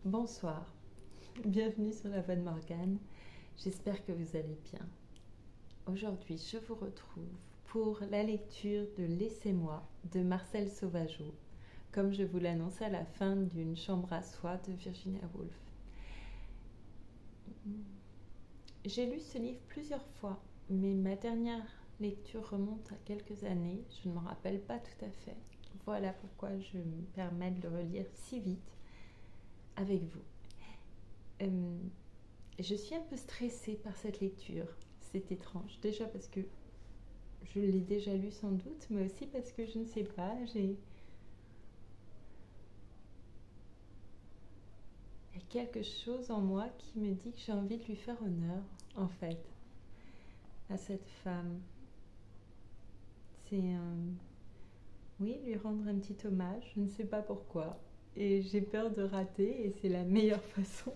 Bonsoir, bienvenue sur la voix de Morgane, j'espère que vous allez bien. Aujourd'hui, je vous retrouve pour la lecture de Laissez-moi de Marcel Sauvageau, comme je vous l'annonçais à la fin d'une chambre à soie de Virginia Woolf. J'ai lu ce livre plusieurs fois, mais ma dernière lecture remonte à quelques années, je ne m'en rappelle pas tout à fait. Voilà pourquoi je me permets de le relire si vite avec vous. Je suis un peu stressée par cette lecture, c'est étrange. Déjà parce que je l'ai déjà lu sans doute, mais aussi parce que je ne sais pas, il y a quelque chose en moi qui me dit que j'ai envie de lui faire honneur, en fait, à cette femme. C'est oui, lui rendre un petit hommage, je ne sais pas pourquoi. Et j'ai peur de rater, et c'est la meilleure façon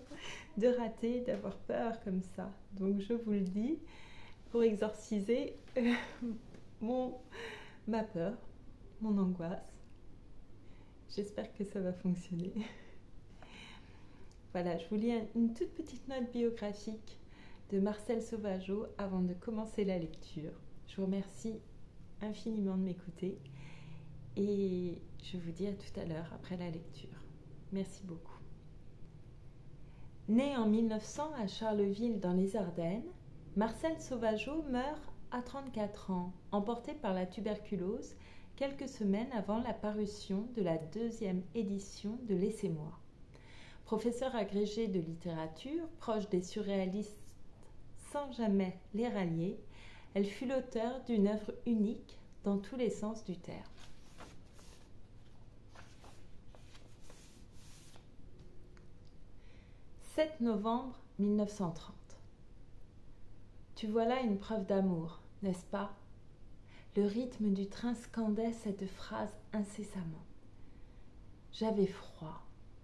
de rater, d'avoir peur comme ça. Donc je vous le dis, pour exorciser ma peur, mon angoisse. J'espère que ça va fonctionner. Voilà, je vous lis une toute petite note biographique de Marcel Sauvageau avant de commencer la lecture. Je vous remercie infiniment de m'écouter et je vous dis à tout à l'heure après la lecture. Merci beaucoup. Né en 1900 à Charleville dans les Ardennes, Marcel Sauvageau meurt à 34 ans, emporté par la tuberculose quelques semaines avant la parution de la 2e édition de Laissez-moi. Professeur agrégé de littérature, proche des surréalistes sans jamais les rallier, elle fut l'auteur d'une œuvre unique dans tous les sens du terme. « 7 novembre 1930. Tu vois là une preuve d'amour, n'est-ce pas ? Le rythme du train scandait cette phrase incessamment. J'avais froid.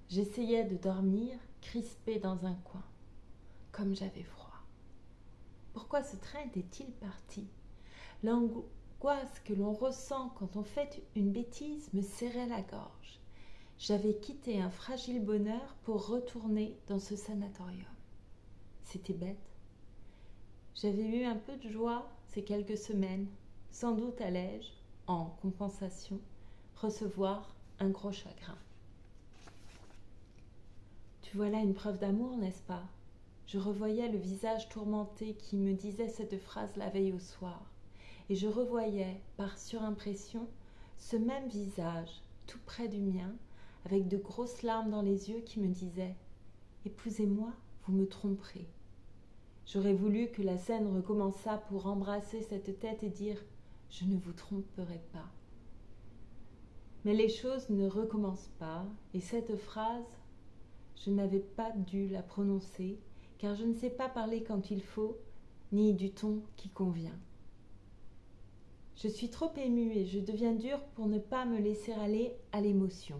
J'essayais de dormir, crispée dans un coin. Comme j'avais froid. Pourquoi ce train était-il parti ? L'angoisse que l'on ressent quand on fait une bêtise me serrait la gorge. J'avais quitté un fragile bonheur pour retourner dans ce sanatorium. C'était bête. J'avais eu un peu de joie ces quelques semaines. Sans doute allais-je, en compensation, recevoir un gros chagrin. Tu vois là une preuve d'amour, n'est-ce pas ? Je revoyais le visage tourmenté qui me disait cette phrase la veille au soir. Et je revoyais, par surimpression, ce même visage, tout près du mien, avec de grosses larmes dans les yeux qui me disait « Épousez-moi, vous me tromperez ». J'aurais voulu que la scène recommençât pour embrasser cette tête et dire « Je ne vous tromperai pas ». Mais les choses ne recommencent pas, et cette phrase, je n'avais pas dû la prononcer, car je ne sais pas parler quand il faut, ni du ton qui convient. Je suis trop émue et je deviens dure pour ne pas me laisser aller à l'émotion.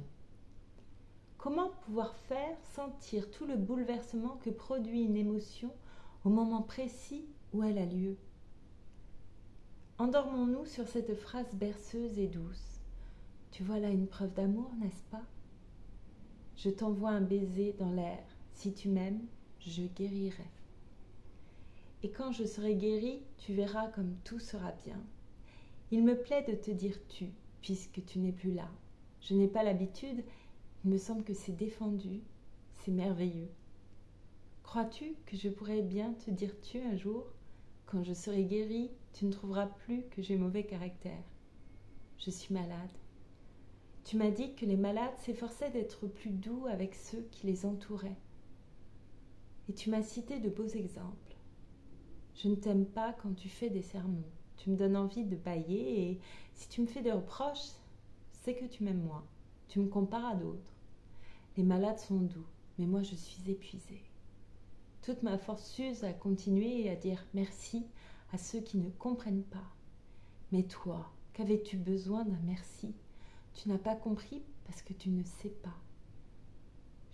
Comment pouvoir faire sentir tout le bouleversement que produit une émotion au moment précis où elle a lieu ? Endormons-nous sur cette phrase berceuse et douce. Tu vois là une preuve d'amour, n'est-ce pas ? Je t'envoie un baiser dans l'air. Si tu m'aimes, je guérirai. Et quand je serai guérie, tu verras comme tout sera bien. Il me plaît de te dire tu, puisque tu n'es plus là. Je n'ai pas l'habitude, il me semble que c'est défendu, c'est merveilleux. Crois-tu que je pourrais bien te dire tu un jour ? Quand je serai guérie, tu ne trouveras plus que j'ai mauvais caractère. Je suis malade. Tu m'as dit que les malades s'efforçaient d'être plus doux avec ceux qui les entouraient. Et tu m'as cité de beaux exemples. Je ne t'aime pas quand tu fais des sermons. Tu me donnes envie de bâiller et si tu me fais des reproches, c'est que tu m'aimes moins. Tu me compares à d'autres. Les malades sont doux, mais moi je suis épuisée. Toute ma force s'use à continuer et à dire merci à ceux qui ne comprennent pas. Mais toi, qu'avais-tu besoin d'un merci ? Tu n'as pas compris parce que tu ne sais pas.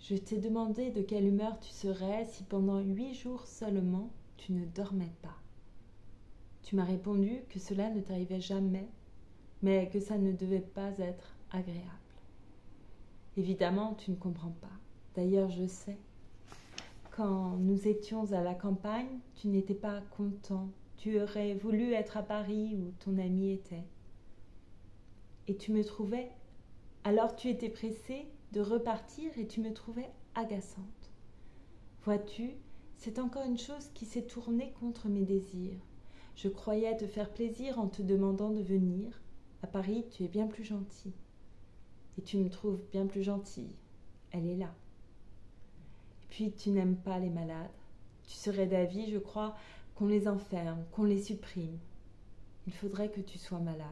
Je t'ai demandé de quelle humeur tu serais si pendant 8 jours seulement tu ne dormais pas. Tu m'as répondu que cela ne t'arrivait jamais, mais que ça ne devait pas être agréable. Évidemment, tu ne comprends pas. D'ailleurs, je sais. Quand nous étions à la campagne, tu n'étais pas content. Tu aurais voulu être à Paris où ton ami était. Et tu me trouvais... Alors tu étais pressée de repartir et tu me trouvais agaçante. Vois-tu, c'est encore une chose qui s'est tournée contre mes désirs. Je croyais te faire plaisir en te demandant de venir. À Paris, tu es bien plus gentille. Et tu me trouves bien plus gentille. Elle est là. Et puis, tu n'aimes pas les malades. Tu serais d'avis, je crois, qu'on les enferme, qu'on les supprime. Il faudrait que tu sois malade.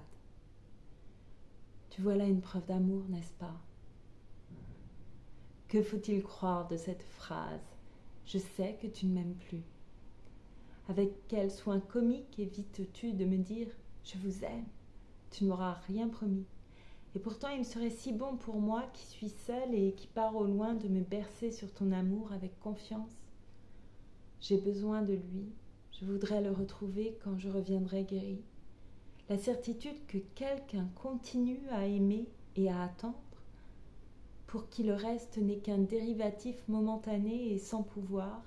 Tu vois là une preuve d'amour, n'est-ce pas? Que faut-il croire de cette phrase? Je sais que tu ne m'aimes plus. Avec quel soin comique évites-tu de me dire « Je vous aime ». Tu ne m'auras rien promis. Et pourtant, il me serait si bon pour moi qui suis seule et qui pars au loin de me bercer sur ton amour avec confiance. J'ai besoin de lui. Je voudrais le retrouver quand je reviendrai guérie. La certitude que quelqu'un continue à aimer et à attendre, pour qui le reste n'est qu'un dérivatif momentané et sans pouvoir,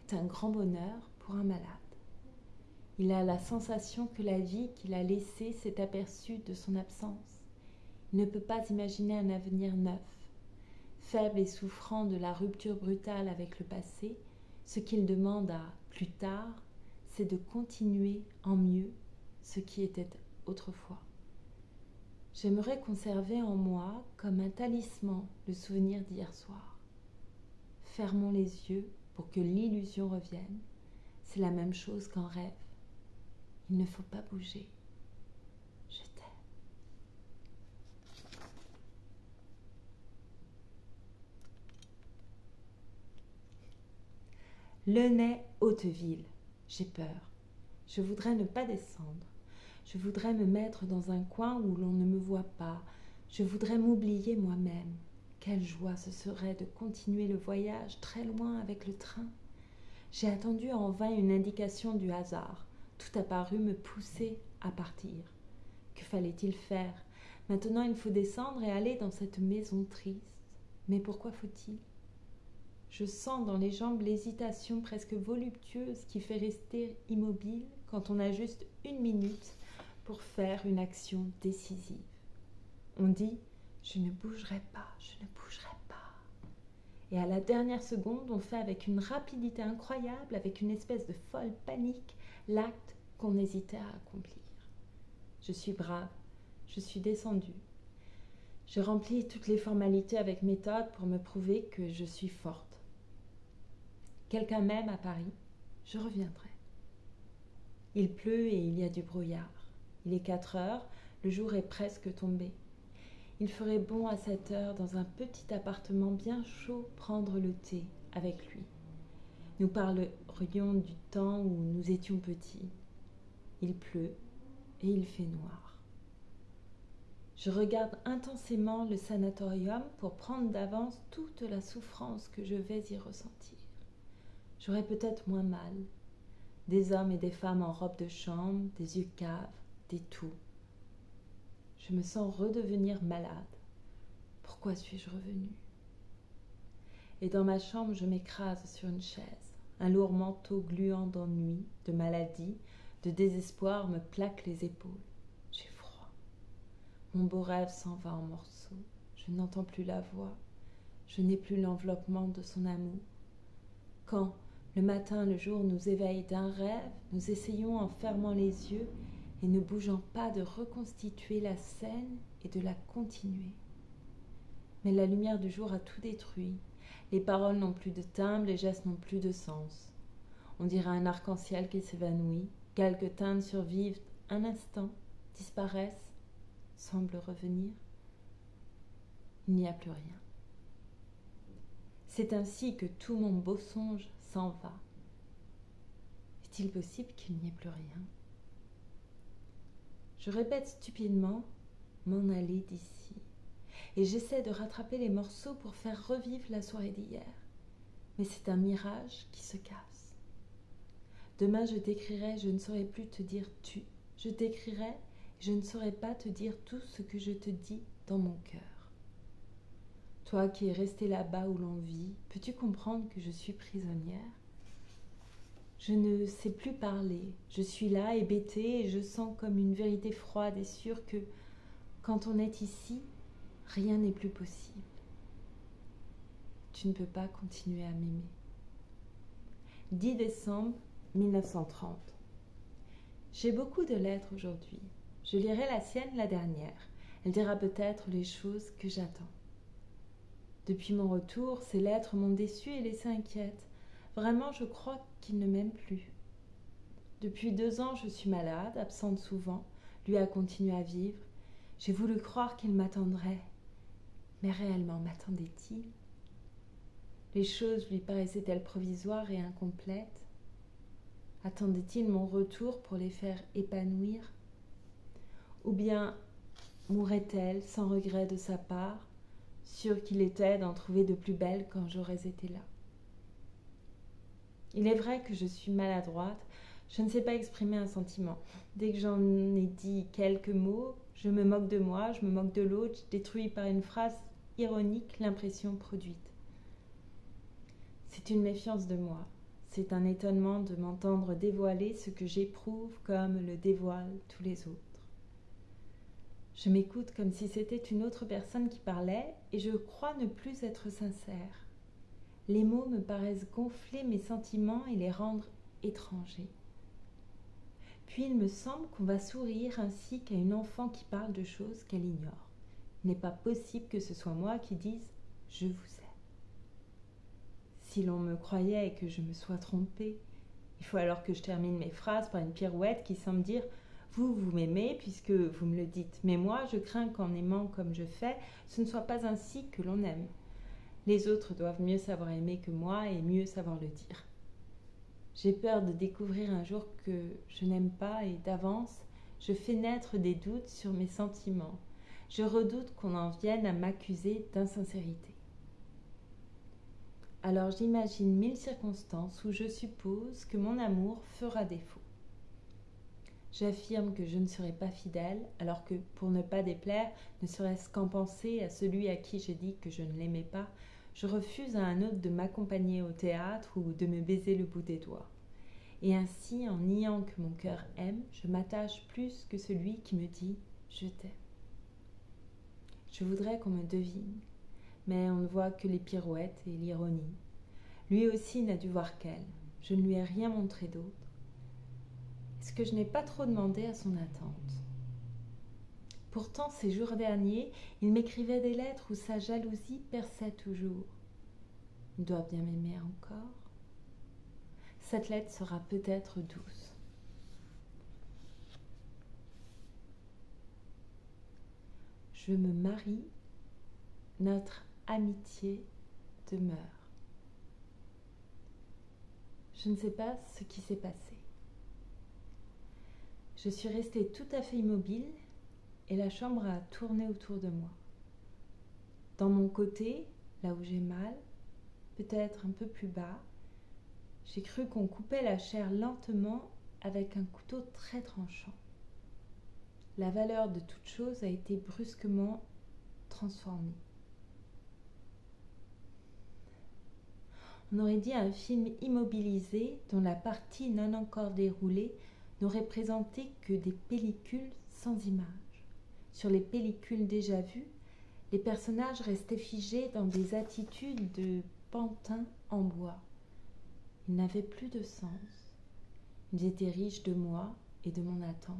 est un grand bonheur pour un malade. Il a la sensation que la vie qu'il a laissée s'est aperçue de son absence. Il ne peut pas imaginer un avenir neuf. Faible et souffrant de la rupture brutale avec le passé, ce qu'il demande à plus tard, c'est de continuer en mieux ce qui était autrefois. J'aimerais conserver en moi, comme un talisman, le souvenir d'hier soir. Fermons les yeux pour que l'illusion revienne. C'est la même chose qu'en rêve. Il ne faut pas bouger. Je t'aime. Lenay, Hauteville. J'ai peur. Je voudrais ne pas descendre. Je voudrais me mettre dans un coin où l'on ne me voit pas. Je voudrais m'oublier moi-même. Quelle joie ce serait de continuer le voyage très loin avec le train. J'ai attendu en vain une indication du hasard. Tout a paru me pousser à partir. Que fallait-il faire? Maintenant il faut descendre et aller dans cette maison triste. Mais pourquoi faut-il? Je sens dans les jambes l'hésitation presque voluptueuse qui fait rester immobile quand on a juste 1 minute pour faire une action décisive. On dit « je ne bougerai pas, je ne bougerai pas ». Et à la dernière seconde, on fait avec une rapidité incroyable, avec une espèce de folle panique, l'acte qu'on hésitait à accomplir. Je suis brave, je suis descendue. Je remplis toutes les formalités avec méthode pour me prouver que je suis forte. Quelqu'un m'aime à Paris, je reviendrai. Il pleut et il y a du brouillard. Il est 4 heures, le jour est presque tombé. Il ferait bon à cette heure, dans un petit appartement bien chaud, prendre le thé avec lui. Nous parlerions du temps où nous étions petits. Il pleut et il fait noir. Je regarde intensément le sanatorium pour prendre d'avance toute la souffrance que je vais y ressentir. J'aurai peut-être moins mal. Des hommes et des femmes en robe de chambre, des yeux caves, des toux. Je me sens redevenir malade. Pourquoi suis-je revenue? Et dans ma chambre, je m'écrase sur une chaise. Un lourd manteau gluant d'ennui, de maladie, de désespoir me plaque les épaules. J'ai froid. Mon beau rêve s'en va en morceaux. Je n'entends plus la voix. Je n'ai plus l'enveloppement de son amour. Quand, le matin, le jour nous éveille d'un rêve, nous essayons en fermant les yeux et ne bougeant pas de reconstituer la scène et de la continuer. Mais la lumière du jour a tout détruit. Les paroles n'ont plus de timbre, les gestes n'ont plus de sens. On dirait un arc-en-ciel qui s'évanouit. Quelques teintes survivent un instant, disparaissent, semblent revenir. Il n'y a plus rien. C'est ainsi que tout mon beau songe s'en va. Est-il possible qu'il n'y ait plus rien? Je répète stupidement « m'en aller d'ici » et j'essaie de rattraper les morceaux pour faire revivre la soirée d'hier. Mais c'est un mirage qui se casse. Demain je t'écrirai, je ne saurais plus te dire « tu ». Je t'écrirai, je ne saurais pas te dire tout ce que je te dis dans mon cœur. Toi qui es resté là-bas où l'on vit, peux-tu comprendre que je suis prisonnière? Je ne sais plus parler. Je suis là, hébétée, et je sens comme une vérité froide et sûre que, quand on est ici, rien n'est plus possible. Tu ne peux pas continuer à m'aimer. 10 décembre 1930. J'ai beaucoup de lettres aujourd'hui. Je lirai la sienne, la dernière. Elle dira peut-être les choses que j'attends. Depuis mon retour, ces lettres m'ont déçue et laissée inquiète. Vraiment, je crois qu'il ne m'aime plus. Depuis 2 ans, je suis malade, absente souvent. Lui a continué à vivre. J'ai voulu croire qu'il m'attendrait. Mais réellement, m'attendait-il? Les choses lui paraissaient-elles provisoires et incomplètes? Attendait-il mon retour pour les faire épanouir? Ou bien mourrait-elle sans regret de sa part, sûr qu'il était d'en trouver de plus belles quand j'aurais été là? Il est vrai que je suis maladroite, je ne sais pas exprimer un sentiment. Dès que j'en ai dit quelques mots, je me moque de moi, je me moque de l'autre, je détruis par une phrase ironique l'impression produite. C'est une méfiance de moi, c'est un étonnement de m'entendre dévoiler ce que j'éprouve comme le dévoilent tous les autres. Je m'écoute comme si c'était une autre personne qui parlait et je crois ne plus être sincère. Les mots me paraissent gonfler mes sentiments et les rendre étrangers. Puis il me semble qu'on va sourire ainsi qu'à une enfant qui parle de choses qu'elle ignore. Il n'est pas possible que ce soit moi qui dise « je vous aime ». Si l'on me croyait et que je me sois trompée, il faut alors que je termine mes phrases par une pirouette qui semble dire « vous m'aimez puisque vous me le dites, mais moi je crains qu'en aimant comme je fais, ce ne soit pas ainsi que l'on aime. Les autres doivent mieux savoir aimer que moi et mieux savoir le dire. J'ai peur de découvrir un jour que je n'aime pas et d'avance, je fais naître des doutes sur mes sentiments. Je redoute qu'on en vienne à m'accuser d'insincérité. Alors j'imagine 1000 circonstances où je suppose que mon amour fera défaut. J'affirme que je ne serai pas fidèle, alors que, pour ne pas déplaire, ne serait-ce qu'en penser à celui à qui j'ai dit que je ne l'aimais pas, je refuse à un autre de m'accompagner au théâtre ou de me baiser le bout des doigts. Et ainsi, en niant que mon cœur aime, je m'attache plus que celui qui me dit « je t'aime ». Je voudrais qu'on me devine, mais on ne voit que les pirouettes et l'ironie. Lui aussi n'a dû voir qu'elle. Je ne lui ai rien montré d'autre. Est-ce que je n'ai pas trop demandé à son attente? Pourtant, ces jours derniers, il m'écrivait des lettres où sa jalousie perçait toujours. Il doit bien m'aimer encore. Cette lettre sera peut-être douce. Je me marie, notre amitié demeure. Je ne sais pas ce qui s'est passé. Je suis restée tout à fait immobile et la chambre a tourné autour de moi. Dans mon côté, là où j'ai mal, peut-être un peu plus bas, j'ai cru qu'on coupait la chair lentement avec un couteau très tranchant. La valeur de toute chose a été brusquement transformée. On aurait dit un film immobilisé dont la partie non encore déroulée n'aurait présenté que des pellicules sans images. Sur les pellicules déjà vues, les personnages restaient figés dans des attitudes de pantin en bois. Ils n'avaient plus de sens. Ils étaient riches de moi et de mon attente.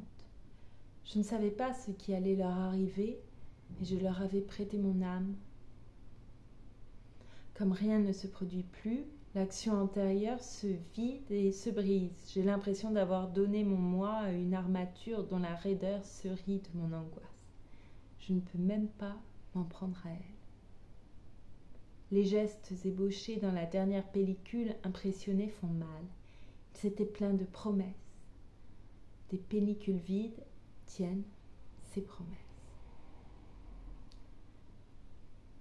Je ne savais pas ce qui allait leur arriver, mais je leur avais prêté mon âme. Comme rien ne se produit plus, l'action antérieure se vide et se brise. J'ai l'impression d'avoir donné mon moi à une armature dont la raideur se rit de mon angoisse. Je ne peux même pas m'en prendre à elle. Les gestes ébauchés dans la dernière pellicule impressionnée font mal. Ils étaient pleins de promesses. Des pellicules vides tiennent ces promesses.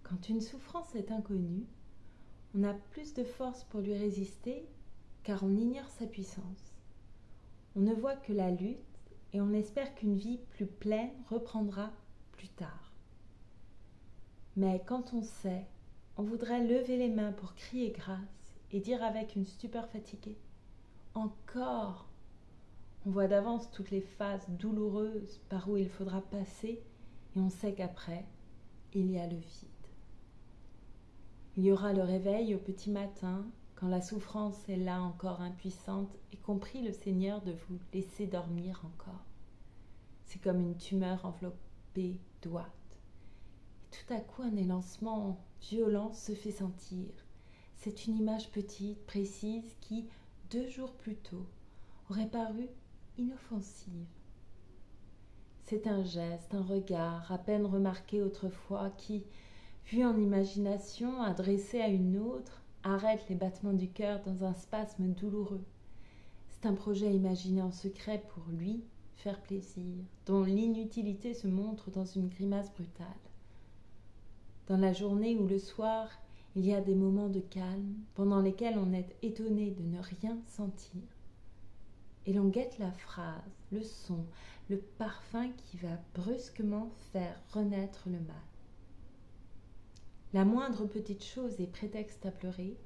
Quand une souffrance est inconnue, on a plus de force pour lui résister car on ignore sa puissance. On ne voit que la lutte et on espère qu'une vie plus pleine reprendra plus tard. Mais quand on sait on voudrait lever les mains pour crier grâce et dire avec une stupeur fatiguée « Encore !» On voit d'avance toutes les phases douloureuses par où il faudra passer et on sait qu'après, il y a le vide. Il y aura le réveil au petit matin, quand la souffrance est là encore impuissante et qu'on prie le Seigneur de vous laisser dormir encore. C'est comme une tumeur enveloppée d'ouate. Et tout à coup, un élancement violent se fait sentir. C'est une image petite, précise, qui, 2 jours plus tôt, aurait paru inoffensive. C'est un geste, un regard, à peine remarqué autrefois, qui, vu en imagination, adressé à une autre, arrête les battements du cœur dans un spasme douloureux. C'est un projet imaginé en secret pour lui faire plaisir, dont l'inutilité se montre dans une grimace brutale. Dans la journée ou le soir, il y a des moments de calme pendant lesquels on est étonné de ne rien sentir. Et l'on guette la phrase, le son, le parfum qui va brusquement faire renaître le mal. La moindre petite chose est prétexte à pleurer,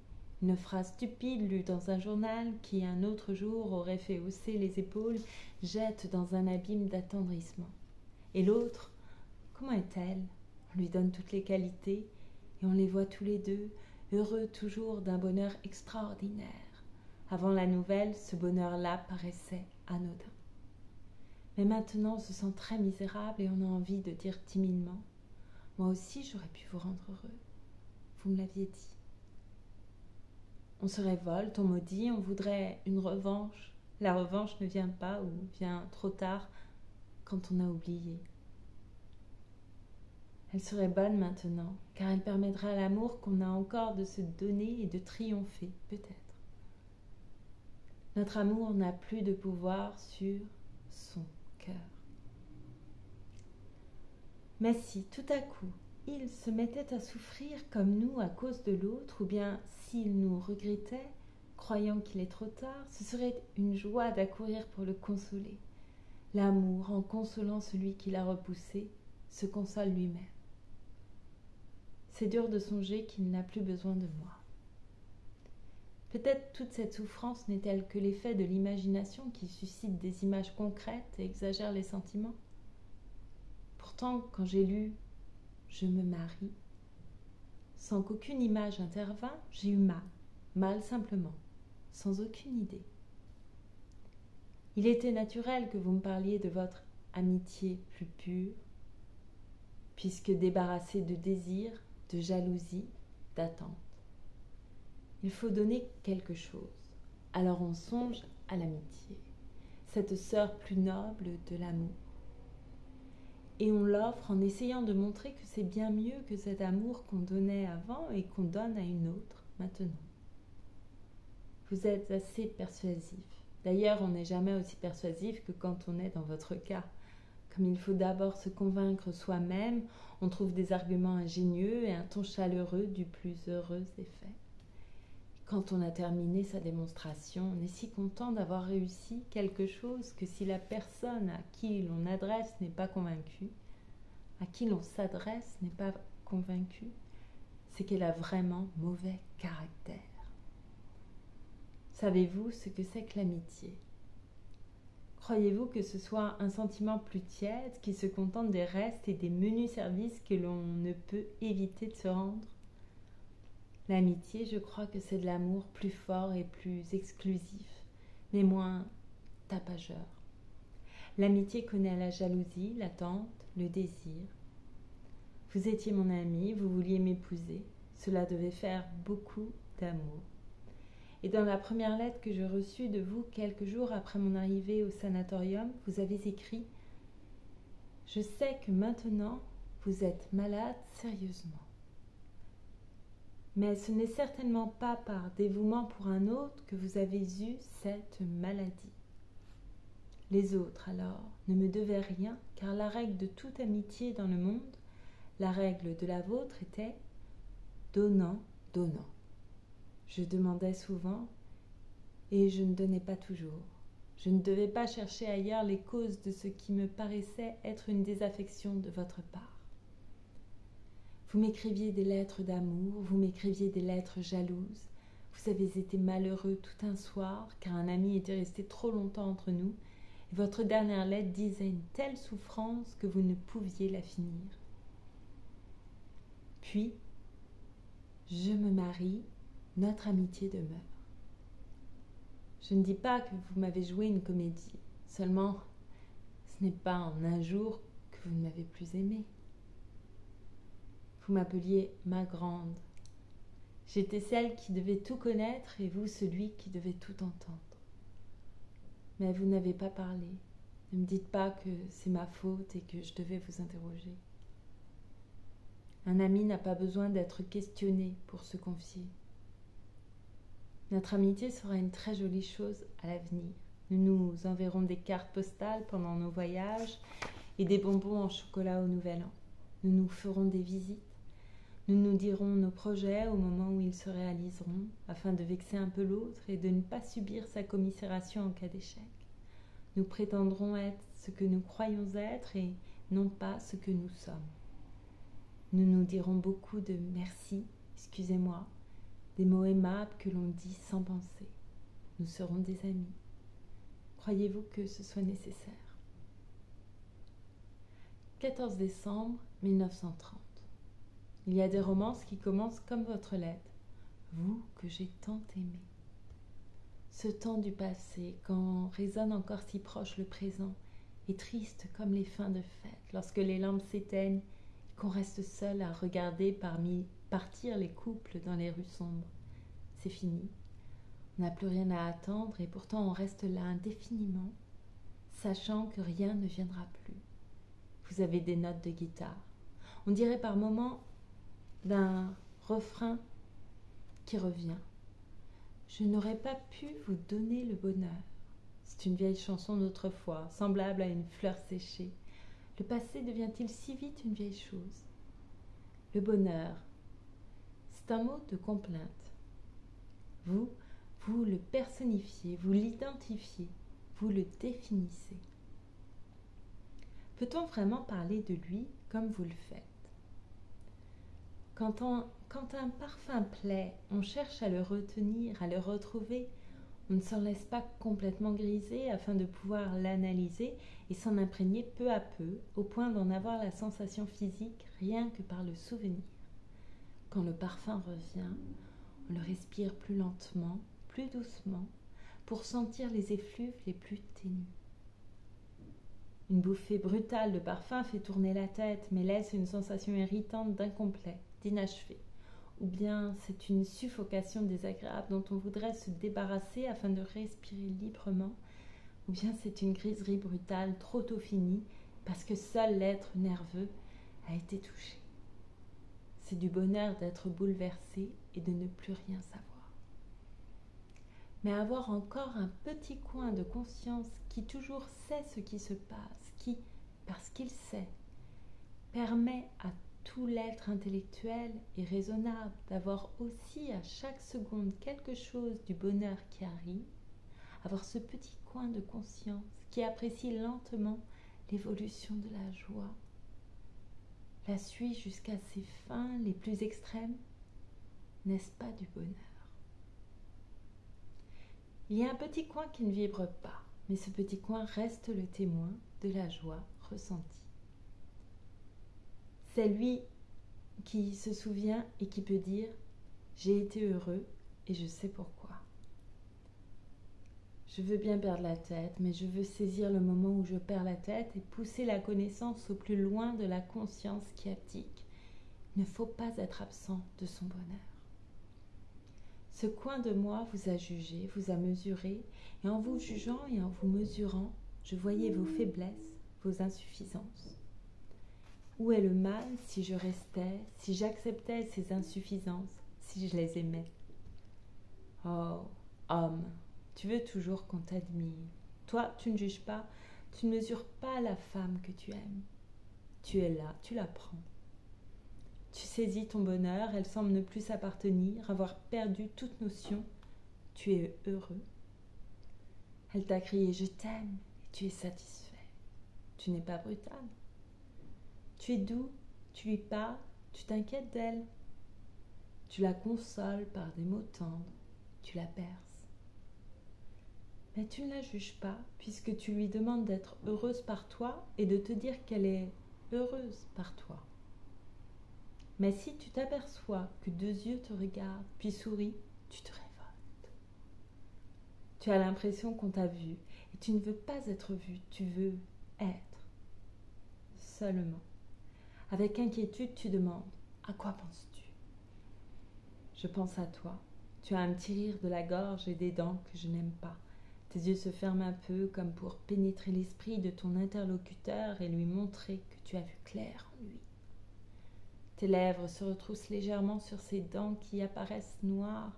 une phrase stupide lue dans un journal qui un autre jour aurait fait hausser les épaules jette dans un abîme d'attendrissement. Et l'autre, comment est-elle? On lui donne toutes les qualités et on les voit tous les deux, heureux toujours d'un bonheur extraordinaire. Avant la nouvelle, ce bonheur-là paraissait anodin. Mais maintenant, on se sent très misérable et on a envie de dire timidement « Moi aussi, j'aurais pu vous rendre heureux. Vous me l'aviez dit. » On se révolte, on maudit, on voudrait une revanche. La revanche ne vient pas ou vient trop tard quand on a oublié. Elle serait bonne maintenant, car elle permettra à l'amour qu'on a encore de se donner et de triompher, peut-être. Notre amour n'a plus de pouvoir sur son cœur. Mais si, tout à coup, il se mettait à souffrir comme nous à cause de l'autre, ou bien s'il nous regrettait, croyant qu'il est trop tard, ce serait une joie d'accourir pour le consoler. L'amour, en consolant celui qui l'a repoussé, se console lui-même. C'est dur de songer qu'il n'a plus besoin de moi. Peut-être toute cette souffrance n'est-elle que l'effet de l'imagination qui suscite des images concrètes et exagère les sentiments. Pourtant, quand j'ai lu « Je me marie », sans qu'aucune image intervînt, j'ai eu mal simplement, sans aucune idée. Il était naturel que vous me parliez de votre amitié plus pure, puisque débarrassée de désir, de jalousie, d'attente. Il faut donner quelque chose. Alors on songe à l'amitié, cette sœur plus noble de l'amour. Et on l'offre en essayant de montrer que c'est bien mieux que cet amour qu'on donnait avant et qu'on donne à une autre maintenant. Vous êtes assez persuasif. D'ailleurs, on n'est jamais aussi persuasif que quand on est dans votre cas. Comme il faut d'abord se convaincre soi-même, on trouve des arguments ingénieux et un ton chaleureux du plus heureux effet. Quand on a terminé sa démonstration, on est si content d'avoir réussi quelque chose que si la personne à qui l'on adresse n'est pas convaincue, à qui l'on s'adresse n'est pas convaincue, c'est qu'elle a vraiment mauvais caractère. Savez-vous ce que c'est que l'amitié? Croyez-vous que ce soit un sentiment plus tiède qui se contente des restes et des menus services que l'on ne peut éviter de se rendre? L'amitié, je crois que c'est de l'amour plus fort et plus exclusif, mais moins tapageur. L'amitié connaît la jalousie, l'attente, le désir. Vous étiez mon ami, vous vouliez m'épouser. Cela devait faire beaucoup d'amour. Et dans la première lettre que je reçus de vous quelques jours après mon arrivée au sanatorium, vous avez écrit « Je sais que maintenant, vous êtes malade sérieusement. Mais ce n'est certainement pas par dévouement pour un autre que vous avez eu cette maladie. Les autres, alors, ne me devaient rien, car la règle de toute amitié dans le monde, la règle de la vôtre était donnant, donnant. Je demandais souvent et je ne donnais pas toujours. Je ne devais pas chercher ailleurs les causes de ce qui me paraissait être une désaffection de votre part. Vous m'écriviez des lettres d'amour, vous m'écriviez des lettres jalouses. Vous avez été malheureux tout un soir, car un ami était resté trop longtemps entre nous, et votre dernière lettre disait une telle souffrance que vous ne pouviez la finir. Puis, je me marie, notre amitié demeure. Je ne dis pas que vous m'avez joué une comédie, seulement ce n'est pas en un jour que vous ne m'avez plus aimée. Vous m'appeliez ma grande. J'étais celle qui devait tout connaître et vous celui qui devait tout entendre. Mais vous n'avez pas parlé. Ne me dites pas que c'est ma faute et que je devais vous interroger. Un ami n'a pas besoin d'être questionné pour se confier. Notre amitié sera une très jolie chose à l'avenir. Nous nous enverrons des cartes postales pendant nos voyages et des bonbons en chocolat au Nouvel An. Nous nous ferons des visites. Nous nous dirons nos projets au moment où ils se réaliseront, afin de vexer un peu l'autre et de ne pas subir sa commisération en cas d'échec. Nous prétendrons être ce que nous croyons être et non pas ce que nous sommes. Nous nous dirons beaucoup de merci, excusez-moi, des mots aimables que l'on dit sans penser. Nous serons des amis. Croyez-vous que ce soit nécessaire ? 14 décembre 1930. Il y a des romances qui commencent comme votre lettre. Vous que j'ai tant aimé. Ce temps du passé, quand résonne encore si proche le présent, est triste comme les fins de fête, lorsque les lampes s'éteignent et qu'on reste seul à regarder partir les couples dans les rues sombres. C'est fini. On n'a plus rien à attendre et pourtant on reste là indéfiniment, sachant que rien ne viendra plus. Vous avez des notes de guitare. On dirait par moments d'un refrain qui revient. Je n'aurais pas pu vous donner le bonheur. C'est une vieille chanson d'autrefois, semblable à une fleur séchée. Le passé devient-il si vite une vieille chose ? Le bonheur, c'est un mot de complainte. Vous le personnifiez, vous l'identifiez, vous le définissez. Peut-on vraiment parler de lui comme vous le faites ? Quand un parfum plaît, on cherche à le retenir, à le retrouver. On ne s'en laisse pas complètement griser afin de pouvoir l'analyser et s'en imprégner peu à peu, au point d'en avoir la sensation physique rien que par le souvenir. Quand le parfum revient, on le respire plus lentement, plus doucement, pour sentir les effluves les plus ténus. Une bouffée brutale de parfum fait tourner la tête, mais laisse une sensation irritante d'incomplet, d'inachevé. Ou bien c'est une suffocation désagréable dont on voudrait se débarrasser afin de respirer librement. Ou bien c'est une griserie brutale trop tôt finie parce que seul l'être nerveux a été touché. C'est du bonheur d'être bouleversé et de ne plus rien savoir. Mais avoir encore un petit coin de conscience qui toujours sait ce qui se passe, qui, parce qu'il sait, permet à tout l'être intellectuel et raisonnable d'avoir aussi à chaque seconde quelque chose du bonheur qui arrive, avoir ce petit coin de conscience qui apprécie lentement l'évolution de la joie, la suit jusqu'à ses fins les plus extrêmes, n'est-ce pas du bonheur ? Il y a un petit coin qui ne vibre pas, mais ce petit coin reste le témoin de la joie ressentie. C'est lui qui se souvient et qui peut dire « J'ai été heureux et je sais pourquoi ». Je veux bien perdre la tête, mais je veux saisir le moment où je perds la tête et pousser la connaissance au plus loin de la conscience qui abdique. Il ne faut pas être absent de son bonheur. Ce coin de moi vous a jugé, vous a mesuré, et en vous jugeant et en vous mesurant, je voyais vos faiblesses, vos insuffisances. Où est le mal si je restais, si j'acceptais ces insuffisances, si je les aimais ? Oh, homme, tu veux toujours qu'on t'admire. Toi, tu ne juges pas, tu ne mesures pas la femme que tu aimes. Tu es là, tu la prends. Tu saisis ton bonheur, elle semble ne plus s'appartenir, avoir perdu toute notion. Tu es heureux. Elle t'a crié « Je t'aime » et tu es satisfait. Tu n'es pas brutal. Tu es doux, tu lui parles, Tu t'inquiètes d'elle. Tu la consoles par des mots tendres. Tu la berces. Mais tu ne la juges pas, puisque tu lui demandes d'être heureuse par toi et de te dire qu'elle est heureuse par toi. Mais si tu t'aperçois que 2 yeux te regardent, puis sourient, tu te révoltes. Tu as l'impression qu'on t'a vu, et tu ne veux pas être vu, tu veux être. Seulement. Avec inquiétude, tu demandes « À quoi penses-tu » ? Je pense à toi. Tu as un petit rire de la gorge et des dents que je n'aime pas. Tes yeux se ferment un peu comme pour pénétrer l'esprit de ton interlocuteur et lui montrer que tu as vu clair en lui. Tes lèvres se retroussent légèrement sur des dents qui apparaissent noires,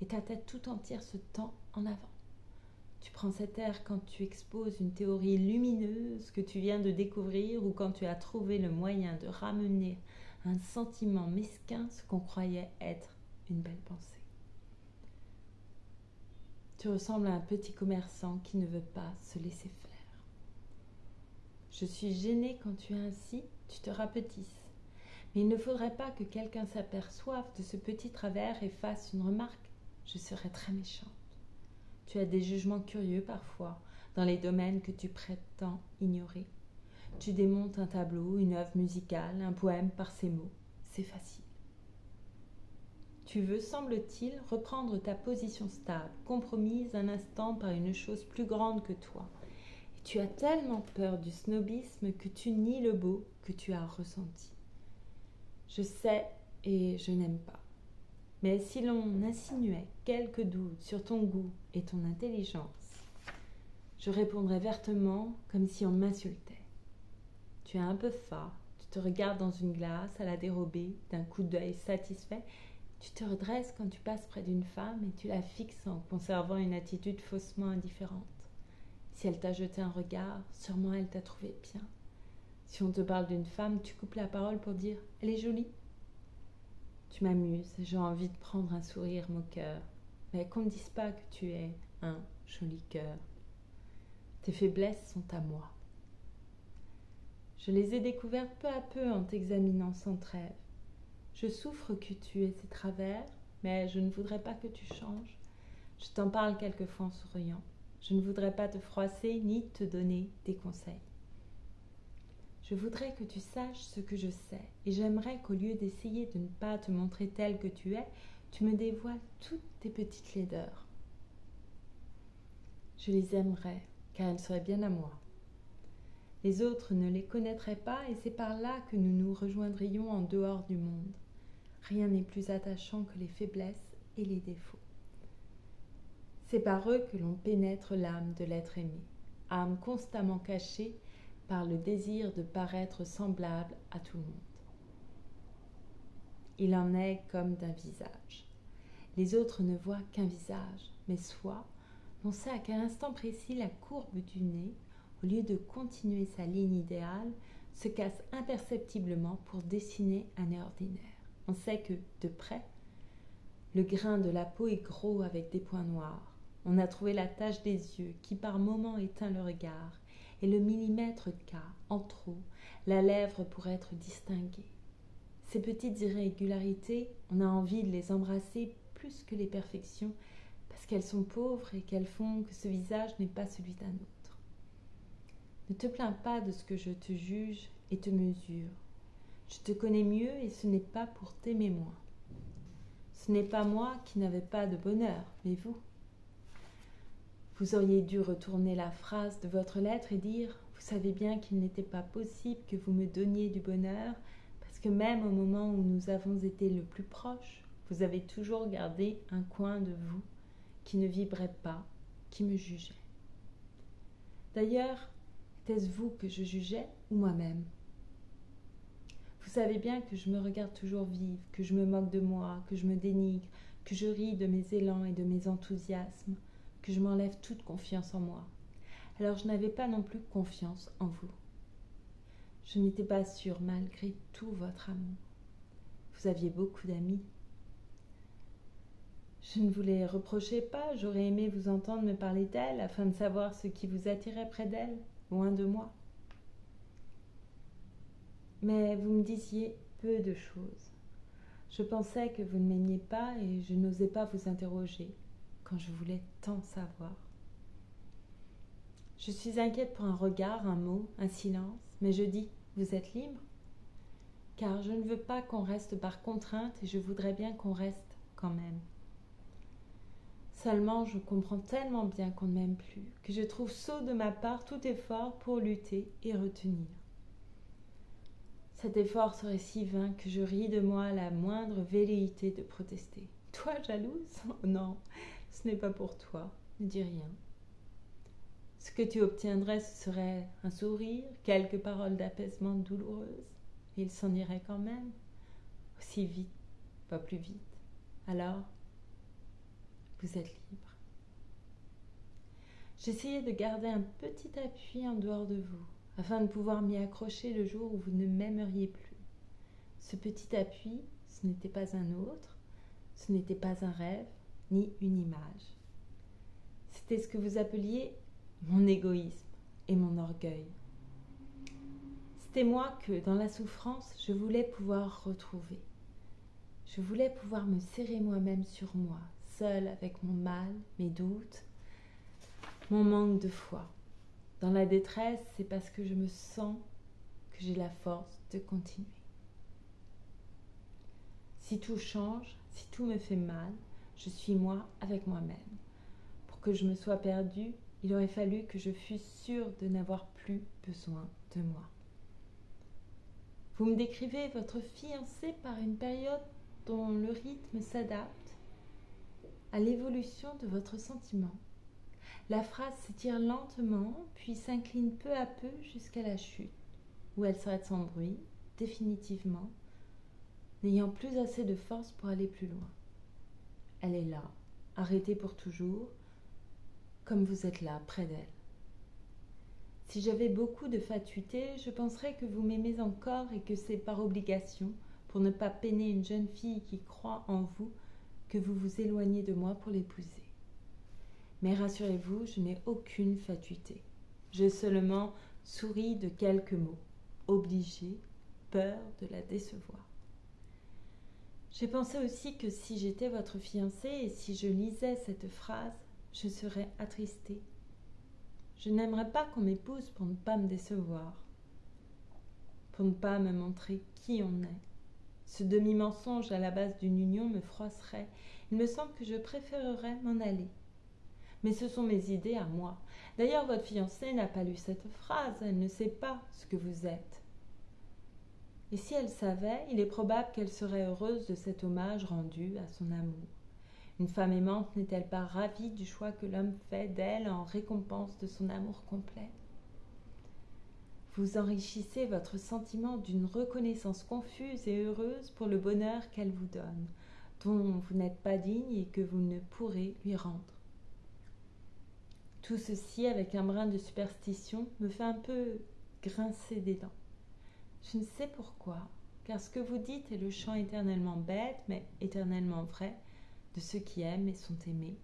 et ta tête tout entière se tend en avant. Tu prends cet air quand tu exposes une théorie lumineuse que tu viens de découvrir ou quand tu as trouvé le moyen de ramener un sentiment mesquin ce qu'on croyait être une belle pensée. Tu ressembles à un petit commerçant qui ne veut pas se laisser faire. Je suis gênée quand tu es ainsi, tu te rapetisses. Mais il ne faudrait pas que quelqu'un s'aperçoive de ce petit travers et fasse une remarque. Je serais très méchante. Tu as des jugements curieux parfois, dans les domaines que tu prétends ignorer. Tu démontes un tableau, une œuvre musicale, un poème par ces mots. C'est facile. Tu veux, semble-t-il, reprendre ta position stable, compromise un instant par une chose plus grande que toi. Et tu as tellement peur du snobisme que tu nies le beau que tu as ressenti. Je sais et je n'aime pas. Mais si l'on insinuait quelques doutes sur ton goût et ton intelligence, je répondrais vertement comme si on m'insultait. Tu es un peu fat, tu te regardes dans une glace à la dérobée, d'un coup d'œil satisfait, tu te redresses quand tu passes près d'une femme et tu la fixes en conservant une attitude faussement indifférente. Si elle t'a jeté un regard, sûrement elle t'a trouvé bien. Si on te parle d'une femme, tu coupes la parole pour dire « Elle est jolie ». Tu m'amuses, j'ai envie de prendre un sourire moqueur, mais qu'on ne dise pas que tu es un joli cœur. Tes faiblesses sont à moi. Je les ai découvertes peu à peu en t'examinant sans trêve. Je souffre que tu aies ces travers, mais je ne voudrais pas que tu changes. Je t'en parle quelquefois en souriant. Je ne voudrais pas te froisser ni te donner des conseils. Je voudrais que tu saches ce que je sais, et j'aimerais qu'au lieu d'essayer de ne pas te montrer telle que tu es, tu me dévoiles toutes tes petites laideurs. Je les aimerais, car elles seraient bien à moi. Les autres ne les connaîtraient pas, et c'est par là que nous nous rejoindrions en dehors du monde. Rien n'est plus attachant que les faiblesses et les défauts. C'est par eux que l'on pénètre l'âme de l'être aimé, âme constamment cachée par le désir de paraître semblable à tout le monde. Il en est comme d'un visage. Les autres ne voient qu'un visage, mais soi, l'on sait à quel instant précis la courbe du nez, au lieu de continuer sa ligne idéale, se casse imperceptiblement pour dessiner un nez ordinaire. On sait que, de près, le grain de la peau est gros avec des points noirs. On a trouvé la tache des yeux qui par moments éteint le regard, et le millimètre qu'a, en trop, la lèvre pour être distinguée. Ces petites irrégularités, on a envie de les embrasser plus que les perfections, parce qu'elles sont pauvres et qu'elles font que ce visage n'est pas celui d'un autre. Ne te plains pas de ce que je te juge et te mesure. Je te connais mieux et ce n'est pas pour t'aimer moins. Ce n'est pas moi qui n'avais pas de bonheur, mais vous. Vous auriez dû retourner la phrase de votre lettre et dire « Vous savez bien qu'il n'était pas possible que vous me donniez du bonheur, parce que même au moment où nous avons été le plus proches, vous avez toujours gardé un coin de vous qui ne vibrait pas, qui me jugeait. D'ailleurs, était-ce vous que je jugeais ou moi-même ? Vous savez bien que je me regarde toujours vive, que je me moque de moi, que je me dénigre, que je ris de mes élans et de mes enthousiasmes, que je m'enlève toute confiance en moi. Alors je n'avais pas non plus confiance en vous. Je n'étais pas sûre malgré tout votre amour. Vous aviez beaucoup d'amis. Je ne vous les reprochais pas, j'aurais aimé vous entendre me parler d'elle afin de savoir ce qui vous attirait près d'elle, loin de moi. mais vous me disiez peu de choses. Je pensais que vous ne m'aimiez pas et je n'osais pas vous interroger quand je voulais tant savoir. Je suis inquiète pour un regard, un mot, un silence, mais je dis « Vous êtes libre ?» Car je ne veux pas qu'on reste par contrainte et je voudrais bien qu'on reste quand même. Seulement, je comprends tellement bien qu'on ne m'aime plus que je trouve sot de ma part tout effort pour lutter et retenir. Cet effort serait si vain que je ris de moi à la moindre velléité de protester. « Toi, jalouse ? Oh non, ce n'est pas pour toi, ne dis rien. » Ce que tu obtiendrais, ce serait un sourire, quelques paroles d'apaisement douloureuses, et il s'en irait quand même. Aussi vite, pas plus vite. Alors, vous êtes libre. J'essayais de garder un petit appui en dehors de vous, afin de pouvoir m'y accrocher le jour où vous ne m'aimeriez plus. Ce petit appui, ce n'était pas un autre, ce n'était pas un rêve, ni une image. C'était ce que vous appeliez mon égoïsme et mon orgueil. C'était moi que, dans la souffrance, je voulais pouvoir retrouver. Je voulais pouvoir me serrer moi-même sur moi, seule avec mon mal, mes doutes, mon manque de foi. Dans la détresse, c'est parce que je me sens que j'ai la force de continuer. Si tout change, si tout me fait mal, je suis moi avec moi-même. Pour que je me sois perdue, il aurait fallu que je fusse sûre de n'avoir plus besoin de moi. Vous me décrivez votre fiancé par une période dont le rythme s'adapte à l'évolution de votre sentiment. La phrase s'étire lentement, puis s'incline peu à peu jusqu'à la chute, où elle s'arrête sans bruit, définitivement, n'ayant plus assez de force pour aller plus loin. Elle est là, arrêtée pour toujours, comme vous êtes là, près d'elle. Si j'avais beaucoup de fatuité, je penserais que vous m'aimez encore et que c'est par obligation, pour ne pas peiner une jeune fille qui croit en vous, que vous vous éloignez de moi pour l'épouser. Mais rassurez-vous, je n'ai aucune fatuité. Je seulement souris de quelques mots, obligée, peur de la décevoir. J'ai pensé aussi que si j'étais votre fiancé et si je lisais cette phrase, je serais attristée. Je n'aimerais pas qu'on m'épouse pour ne pas me décevoir, pour ne pas me montrer qui on est. Ce demi-mensonge à la base d'une union me froisserait. Il me semble que je préférerais m'en aller. Mais ce sont mes idées à moi. D'ailleurs, votre fiancée n'a pas lu cette phrase, elle ne sait pas ce que vous êtes. Et si elle savait, il est probable qu'elle serait heureuse de cet hommage rendu à son amour. Une femme aimante n'est-elle pas ravie du choix que l'homme fait d'elle en récompense de son amour complet ? Vous enrichissez votre sentiment d'une reconnaissance confuse et heureuse pour le bonheur qu'elle vous donne, dont vous n'êtes pas digne et que vous ne pourrez lui rendre. Tout ceci, avec un brin de superstition, me fait un peu grincer des dents. Je ne sais pourquoi, car ce que vous dites est le chant éternellement bête, mais éternellement vrai, de ceux qui aiment et sont aimés.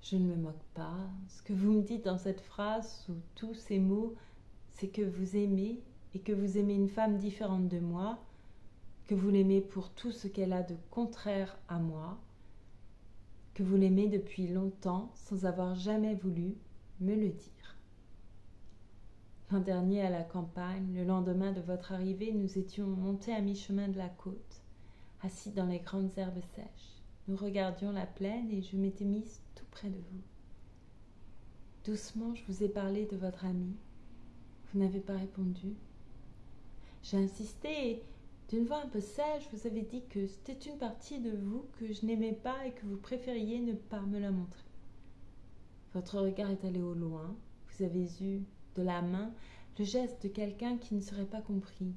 Je ne me moque pas. Ce que vous me dites dans cette phrase, sous tous ces mots, c'est que vous aimez et que vous aimez une femme différente de moi, que vous l'aimez pour tout ce qu'elle a de contraire à moi, que vous l'aimez depuis longtemps sans avoir jamais voulu me le dire. L'an dernier, à la campagne, le lendemain de votre arrivée, nous étions montés à mi-chemin de la côte, assis dans les grandes herbes sèches. Nous regardions la plaine et je m'étais mise tout près de vous. Doucement, je vous ai parlé de votre ami. Vous n'avez pas répondu. J'ai insisté et, d'une voix un peu sèche, vous avez dit que c'était une partie de vous que je n'aimais pas et que vous préfériez ne pas me la montrer. Votre regard est allé au loin. Vous avez eu de la main le geste de quelqu'un qui ne serait pas compris.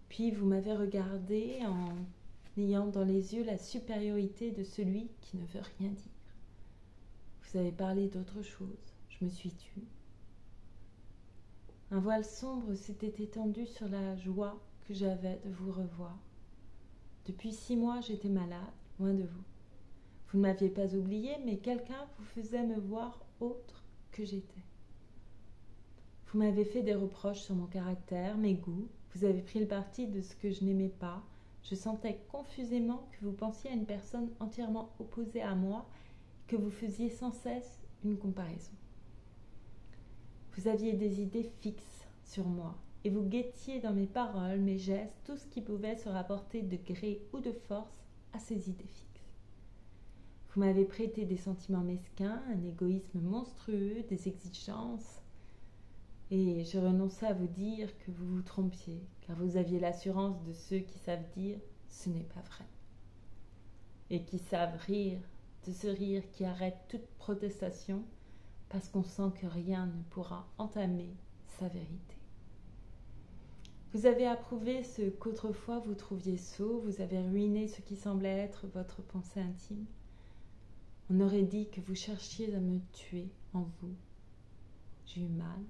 Puis vous m'avez regardé en ayant dans les yeux la supériorité de celui qui ne veut rien dire. Vous avez parlé d'autre chose. Je me suis tue. Un voile sombre s'était étendu sur la joie que j'avais de vous revoir. Depuis 6 mois, j'étais malade, loin de vous. Vous ne m'aviez pas oublié, mais quelqu'un vous faisait me voir autre que j'étais. Vous m'avez fait des reproches sur mon caractère, mes goûts. Vous avez pris le parti de ce que je n'aimais pas. Je sentais confusément que vous pensiez à une personne entièrement opposée à moi, que vous faisiez sans cesse une comparaison. Vous aviez des idées fixes sur moi, et vous guettiez dans mes paroles, mes gestes, tout ce qui pouvait se rapporter de gré ou de force à ces idées fixes. Vous m'avez prêté des sentiments mesquins, un égoïsme monstrueux, des exigences, et je renonçais à vous dire que vous vous trompiez, car vous aviez l'assurance de ceux qui savent dire « ce n'est pas vrai », et qui savent rire de ce rire qui arrête toute protestation, parce qu'on sent que rien ne pourra entamer sa vérité. Vous avez approuvé ce qu'autrefois vous trouviez sot, vous avez ruiné ce qui semblait être votre pensée intime. On aurait dit que vous cherchiez à me tuer en vous. J'ai eu mal.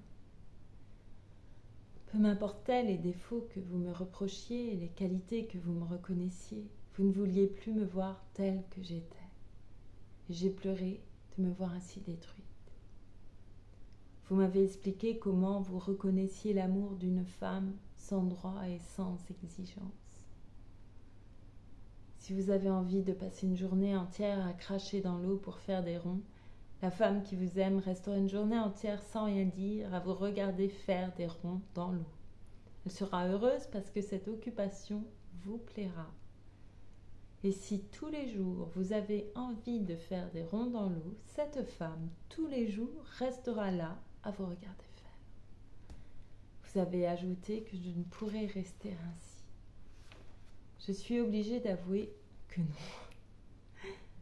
Peu m'importaient les défauts que vous me reprochiez et les qualités que vous me reconnaissiez. Vous ne vouliez plus me voir telle que j'étais. Et j'ai pleuré de me voir ainsi détruite. Vous m'avez expliqué comment vous reconnaissiez l'amour d'une femme sans droit et sans exigence. Si vous avez envie de passer une journée entière à cracher dans l'eau pour faire des ronds, la femme qui vous aime restera une journée entière sans rien dire à vous regarder faire des ronds dans l'eau. Elle sera heureuse parce que cette occupation vous plaira. Et si tous les jours vous avez envie de faire des ronds dans l'eau, cette femme, tous les jours, restera là à vous regarder faire. Vous avez ajouté que je ne pourrais rester ainsi. Je suis obligée d'avouer que non.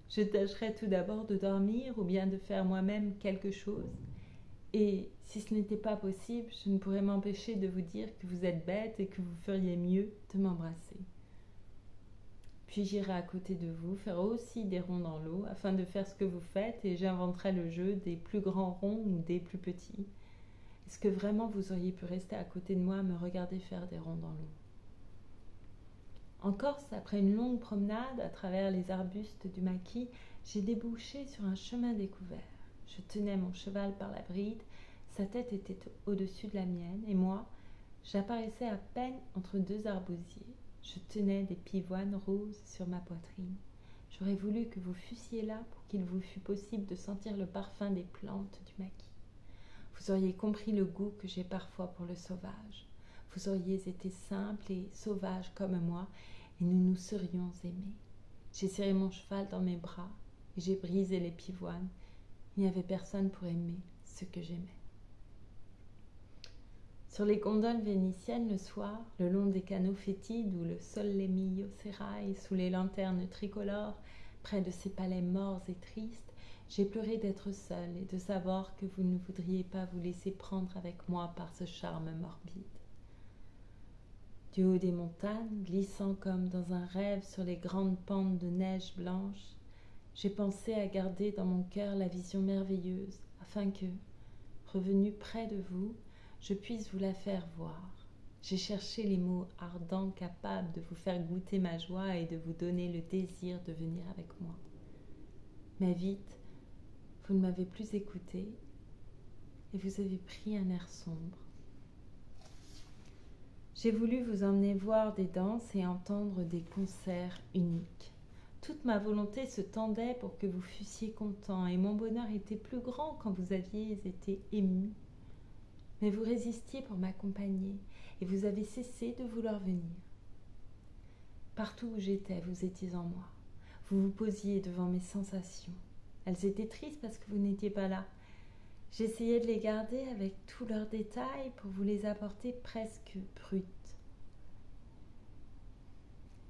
Je tâcherai tout d'abord de dormir ou bien de faire moi-même quelque chose. Et si ce n'était pas possible, je ne pourrais m'empêcher de vous dire que vous êtes bête et que vous feriez mieux de m'embrasser. Puis j'irai à côté de vous, faire aussi des ronds dans l'eau, afin de faire ce que vous faites, et j'inventerai le jeu des plus grands ronds ou des plus petits. Est-ce que vraiment vous auriez pu rester à côté de moi, me regarder faire des ronds dans l'eau? En Corse, après une longue promenade à travers les arbustes du maquis, j'ai débouché sur un chemin découvert. Je tenais mon cheval par la bride, sa tête était au-dessus de la mienne, et moi, j'apparaissais à peine entre deux arbousiers. Je tenais des pivoines roses sur ma poitrine. J'aurais voulu que vous fussiez là pour qu'il vous fût possible de sentir le parfum des plantes du maquis. Vous auriez compris le goût que j'ai parfois pour le sauvage. Vous auriez été simple et sauvage comme moi, et nous nous serions aimés. J'ai serré mon cheval dans mes bras, et j'ai brisé les pivoines. Il n'y avait personne pour aimer ce que j'aimais. Sur les gondoles vénitiennes le soir, le long des canaux fétides où le Sollemillo s'éraille sous les lanternes tricolores, près de ces palais morts et tristes, j'ai pleuré d'être seule et de savoir que vous ne voudriez pas vous laisser prendre avec moi par ce charme morbide. Du haut des montagnes, glissant comme dans un rêve sur les grandes pentes de neige blanche, j'ai pensé à garder dans mon cœur la vision merveilleuse, afin que, revenu près de vous, je puisse vous la faire voir. J'ai cherché les mots ardents capables de vous faire goûter ma joie et de vous donner le désir de venir avec moi. Mais vite, vous ne m'avez plus écouté et vous avez pris un air sombre. J'ai voulu vous emmener voir des danses et entendre des concerts uniques. Toute ma volonté se tendait pour que vous fussiez content, et mon bonheur était plus grand quand vous aviez été ému. Mais vous résistiez pour m'accompagner, et vous avez cessé de vouloir venir. Partout où j'étais, vous étiez en moi. Vous vous posiez devant mes sensations. Elles étaient tristes parce que vous n'étiez pas là. J'essayais de les garder avec tous leurs détails pour vous les apporter presque brutes.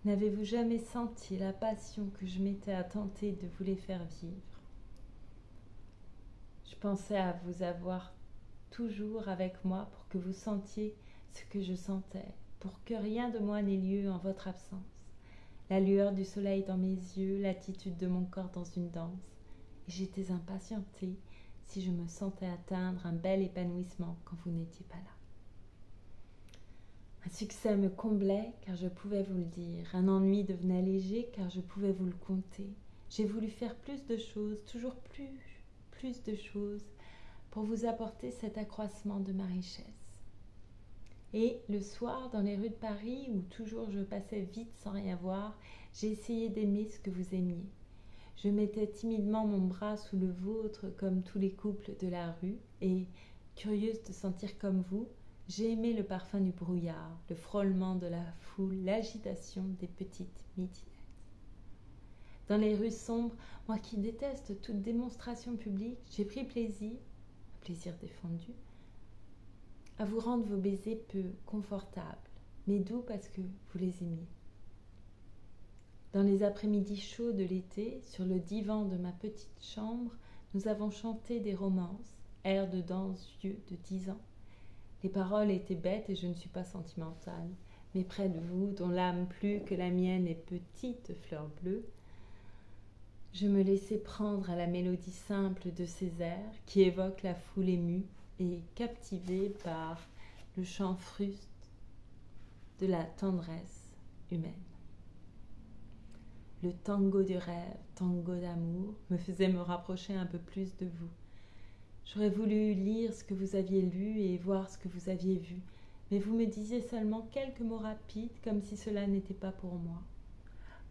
N'avez-vous jamais senti la passion que je m'étais attentée de vous les faire vivre? Je pensais à vous avoir toujours avec moi pour que vous sentiez ce que je sentais, pour que rien de moi n'ait lieu en votre absence. La lueur du soleil dans mes yeux, l'attitude de mon corps dans une danse. Et j'étais impatientée si je me sentais atteindre un bel épanouissement quand vous n'étiez pas là. Un succès me comblait car je pouvais vous le dire. Un ennui devenait léger car je pouvais vous le conter. J'ai voulu faire plus de choses, toujours plus de choses, pour vous apporter cet accroissement de ma richesse. Et le soir, dans les rues de Paris, où toujours je passais vite sans rien voir, j'ai essayé d'aimer ce que vous aimiez. Je mettais timidement mon bras sous le vôtre comme tous les couples de la rue, et, curieuse de sentir comme vous, j'ai aimé le parfum du brouillard, le frôlement de la foule, l'agitation des petites mitinettes. Dans les rues sombres, moi qui déteste toute démonstration publique, j'ai pris plaisir défendu, à vous rendre vos baisers peu confortables, mais doux parce que vous les aimiez. Dans les après-midi chauds de l'été, sur le divan de ma petite chambre, nous avons chanté des romances, airs de danse vieux de 10 ans. Les paroles étaient bêtes et je ne suis pas sentimentale, mais près de vous, dont l'âme plus que la mienne est petite fleur bleue, je me laissais prendre à la mélodie simple de ces airs qui évoquent la foule émue et captivée par le chant fruste de la tendresse humaine. Le tango du rêve, tango d'amour, me faisait me rapprocher un peu plus de vous. J'aurais voulu lire ce que vous aviez lu et voir ce que vous aviez vu, mais vous me disiez seulement quelques mots rapides, comme si cela n'était pas pour moi.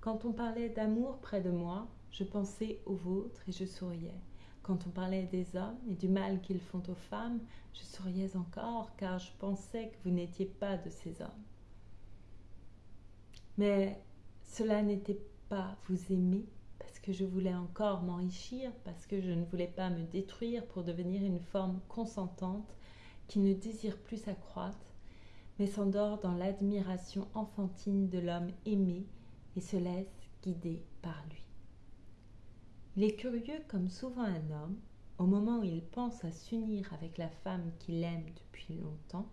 Quand on parlait d'amour près de moi, je pensais au vôtre et je souriais. Quand on parlait des hommes et du mal qu'ils font aux femmes, je souriais encore, car je pensais que vous n'étiez pas de ces hommes. Mais cela n'était pas vous aimer, parce que je voulais encore m'enrichir, parce que je ne voulais pas me détruire pour devenir une forme consentante qui ne désire plus s'accroître, mais s'endort dans l'admiration enfantine de l'homme aimé et se laisse guider par lui. Il est curieux comme souvent un homme, au moment où il pense à s'unir avec la femme qu'il aime depuis longtemps,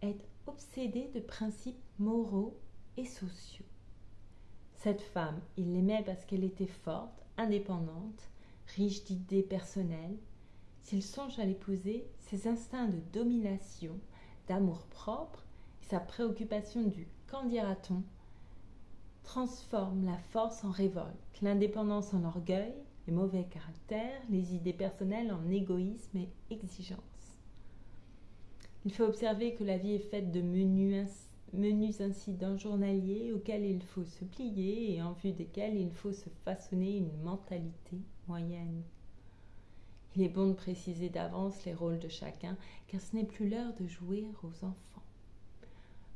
est obsédé de principes moraux et sociaux. Cette femme, il l'aimait parce qu'elle était forte, indépendante, riche d'idées personnelles. S'il songe à l'épouser, ses instincts de domination, d'amour-propre et sa préoccupation du « qu'en dira-t-on » transforment la force en révolte, l'indépendance en orgueil, les mauvais caractères, les idées personnelles en égoïsme et exigence. Il faut observer que la vie est faite de menus incidents journaliers auxquels il faut se plier et en vue desquels il faut se façonner une mentalité moyenne. Il est bon de préciser d'avance les rôles de chacun, car ce n'est plus l'heure de jouer aux enfants.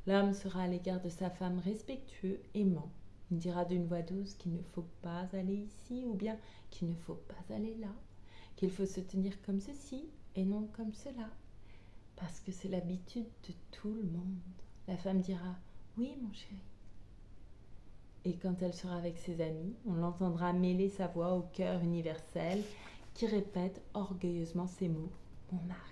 L'homme sera à l'égard de sa femme respectueux, aimant. Il dira d'une voix douce qu'il ne faut pas aller ici, ou bien qu'il ne faut pas aller là, qu'il faut se tenir comme ceci et non comme cela, parce que c'est l'habitude de tout le monde. La femme dira « Oui, mon chéri ». Et quand elle sera avec ses amis, on l'entendra mêler sa voix au cœur universel qui répète orgueilleusement ces mots « Mon mari ».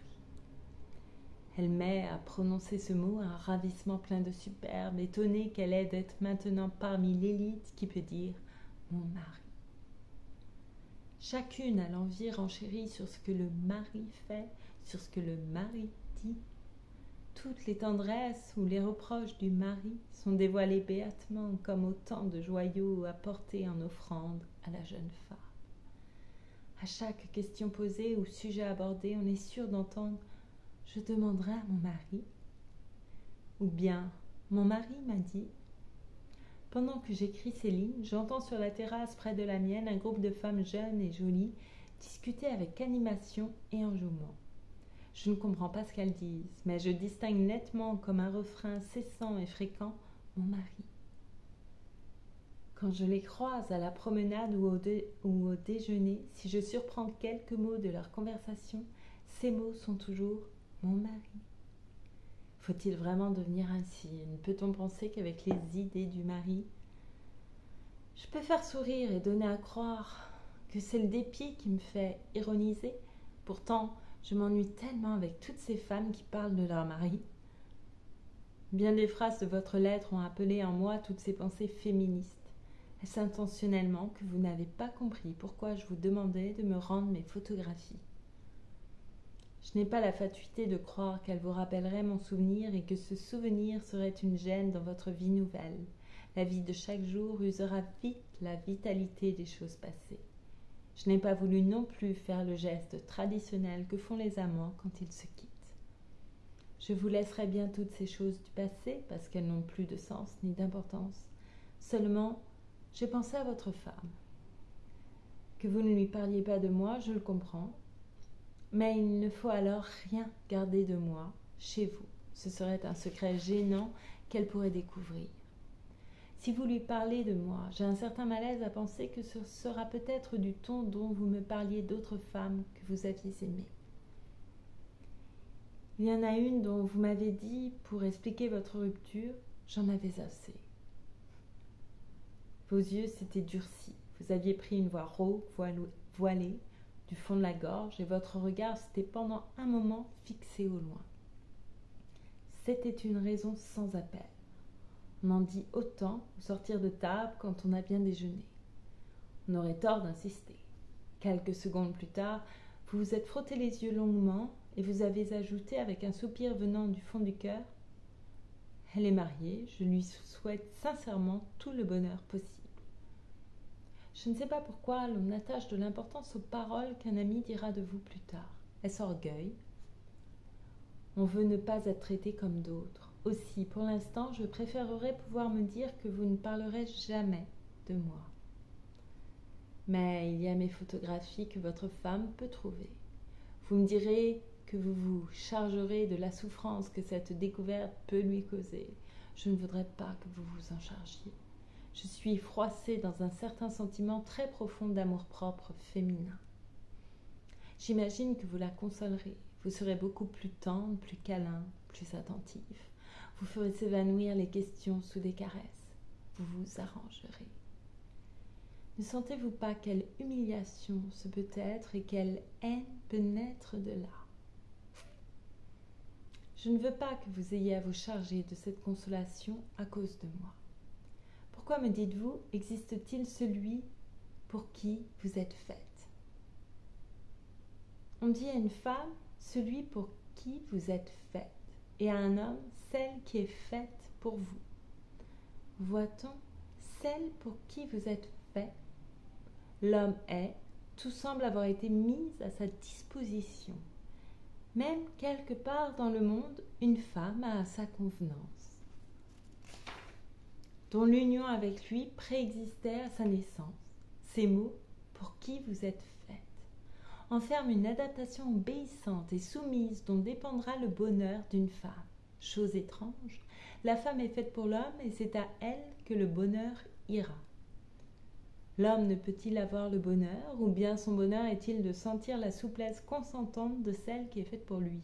Elle met à prononcer ce mot un ravissement plein de superbe, étonnée qu'elle est d'être maintenant parmi l'élite qui peut dire « Mon mari ». Chacune a l'envie renchérie sur ce que le mari fait, sur ce que le mari dit. Toutes les tendresses ou les reproches du mari sont dévoilés béatement comme autant de joyaux apportés en offrande à la jeune femme. À chaque question posée ou sujet abordé, on est sûr d'entendre « Je demanderai à mon mari » ou bien « Mon mari m'a dit ». Pendant que j'écris ces lignes, j'entends sur la terrasse près de la mienne un groupe de femmes jeunes et jolies discuter avec animation et enjouement. Je ne comprends pas ce qu'elles disent, mais je distingue nettement comme un refrain cessant et fréquent « mon mari ». Quand je les croise à la promenade ou au déjeuner, si je surprends quelques mots de leur conversation, ces mots sont toujours « mon mari ». Faut-il vraiment devenir ainsi? Ne peut-on penser qu'avec les idées du mari, je peux faire sourire et donner à croire que c'est le dépit qui me fait ironiser? Pourtant, je m'ennuie tellement avec toutes ces femmes qui parlent de leur mari. Bien des phrases de votre lettre ont appelé en moi toutes ces pensées féministes. Est-ce intentionnellement que vous n'avez pas compris pourquoi je vous demandais de me rendre mes photographies? Je n'ai pas la fatuité de croire qu'elle vous rappellerait mon souvenir et que ce souvenir serait une gêne dans votre vie nouvelle. La vie de chaque jour usera vite la vitalité des choses passées. Je n'ai pas voulu non plus faire le geste traditionnel que font les amants quand ils se quittent. Je vous laisserai bien toutes ces choses du passé parce qu'elles n'ont plus de sens ni d'importance. Seulement, j'ai pensé à votre femme. Que vous ne lui parliez pas de moi, je le comprends. Mais il ne faut alors rien garder de moi chez vous. Ce serait un secret gênant qu'elle pourrait découvrir. Si vous lui parlez de moi, j'ai un certain malaise à penser que ce sera peut-être du ton dont vous me parliez d'autres femmes que vous aviez aimées. Il y en a une dont vous m'avez dit, pour expliquer votre rupture, j'en avais assez. Vos yeux s'étaient durcis, vous aviez pris une voix rauque, voilée, du fond de la gorge, et votre regard s'était pendant un moment fixé au loin. C'était une raison sans appel. On en dit autant au sortir de table quand on a bien déjeuné. On aurait tort d'insister. Quelques secondes plus tard, vous vous êtes frotté les yeux longuement et vous avez ajouté avec un soupir venant du fond du cœur « Elle est mariée, je lui souhaite sincèrement tout le bonheur possible. » Je ne sais pas pourquoi l'on attache de l'importance aux paroles qu'un ami dira de vous plus tard. Est-ce orgueil ? On veut ne pas être traité comme d'autres. Aussi, pour l'instant, je préférerais pouvoir me dire que vous ne parlerez jamais de moi. Mais il y a mes photographies que votre femme peut trouver. Vous me direz que vous vous chargerez de la souffrance que cette découverte peut lui causer. Je ne voudrais pas que vous vous en chargiez. Je suis froissée dans un certain sentiment très profond d'amour-propre féminin. J'imagine que vous la consolerez. Vous serez beaucoup plus tendre, plus câlin, plus attentif. Vous ferez s'évanouir les questions sous des caresses. Vous vous arrangerez. Ne sentez-vous pas quelle humiliation ce peut être et quelle haine peut naître de là? Je ne veux pas que vous ayez à vous charger de cette consolation à cause de moi. Pourquoi me dites-vous, existe-t-il celui pour qui vous êtes faite? On dit à une femme, celui pour qui vous êtes faite, et à un homme, celle qui est faite pour vous. Voit-on, celle pour qui vous êtes fait? L'homme est, tout semble avoir été mis à sa disposition. Même quelque part dans le monde, une femme a à sa convenance, dont l'union avec lui préexistait à sa naissance. Ces mots, pour qui vous êtes faite, enferment une adaptation obéissante et soumise dont dépendra le bonheur d'une femme. Chose étrange, la femme est faite pour l'homme et c'est à elle que le bonheur ira. L'homme ne peut-il avoir le bonheur, ou bien son bonheur est-il de sentir la souplesse consentante de celle qui est faite pour lui?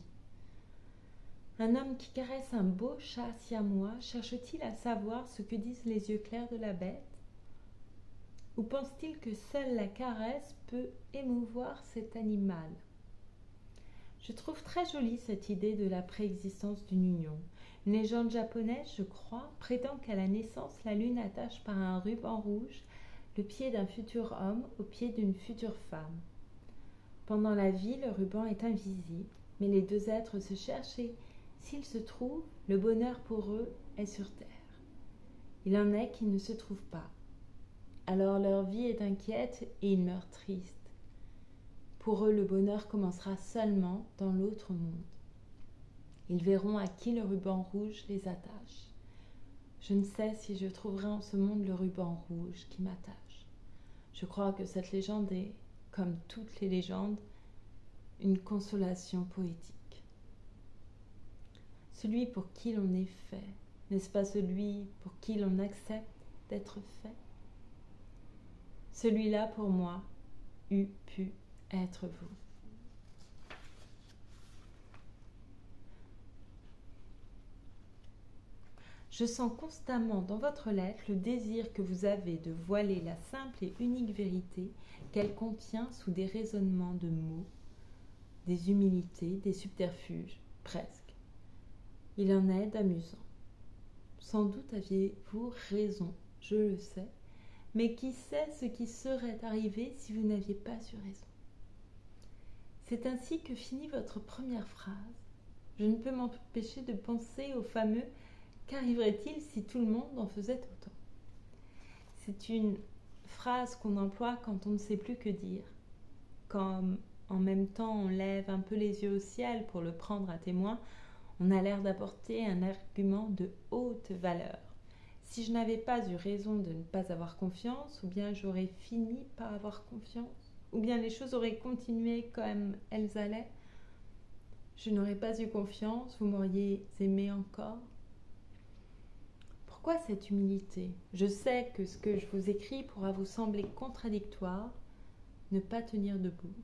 Un homme qui caresse un beau chat siamois cherche-t-il à savoir ce que disent les yeux clairs de la bête? Ou pense-t-il que seule la caresse peut émouvoir cet animal? Je trouve très jolie cette idée de la préexistence d'une union. Une légende japonaise, je crois, prétend qu'à la naissance, la lune attache par un ruban rouge le pied d'un futur homme au pied d'une future femme. Pendant la vie, le ruban est invisible, mais les deux êtres se cherchent et, s'ils se trouvent, le bonheur pour eux est sur terre. Il en est qui ne se trouvent pas. Alors leur vie est inquiète et ils meurent tristes. Pour eux, le bonheur commencera seulement dans l'autre monde. Ils verront à qui le ruban rouge les attache. Je ne sais si je trouverai en ce monde le ruban rouge qui m'attache. Je crois que cette légende est, comme toutes les légendes, une consolation poétique. Celui pour qui l'on est fait, n'est-ce pas celui pour qui l'on accepte d'être fait? Celui-là, pour moi, eût pu être vous. Je sens constamment dans votre lettre le désir que vous avez de voiler la simple et unique vérité qu'elle contient sous des raisonnements de mots, des humilités, des subterfuges, presque. Il en est d'amusant. Sans doute aviez-vous raison, je le sais, mais qui sait ce qui serait arrivé si vous n'aviez pas eu raison? C'est ainsi que finit votre première phrase. Je ne peux m'empêcher de penser au fameux « Qu'arriverait-il si tout le monde en faisait autant ?» C'est une phrase qu'on emploie quand on ne sait plus que dire. comme en même temps on lève un peu les yeux au ciel pour le prendre à témoin, on a l'air d'apporter un argument de haute valeur. Si je n'avais pas eu raison de ne pas avoir confiance, ou bien j'aurais fini par avoir confiance, ou bien les choses auraient continué comme elles allaient, je n'aurais pas eu confiance, vous m'auriez aimé encore. Pourquoi cette humilité? Je sais que ce que je vous écris pourra vous sembler contradictoire, ne pas tenir debout.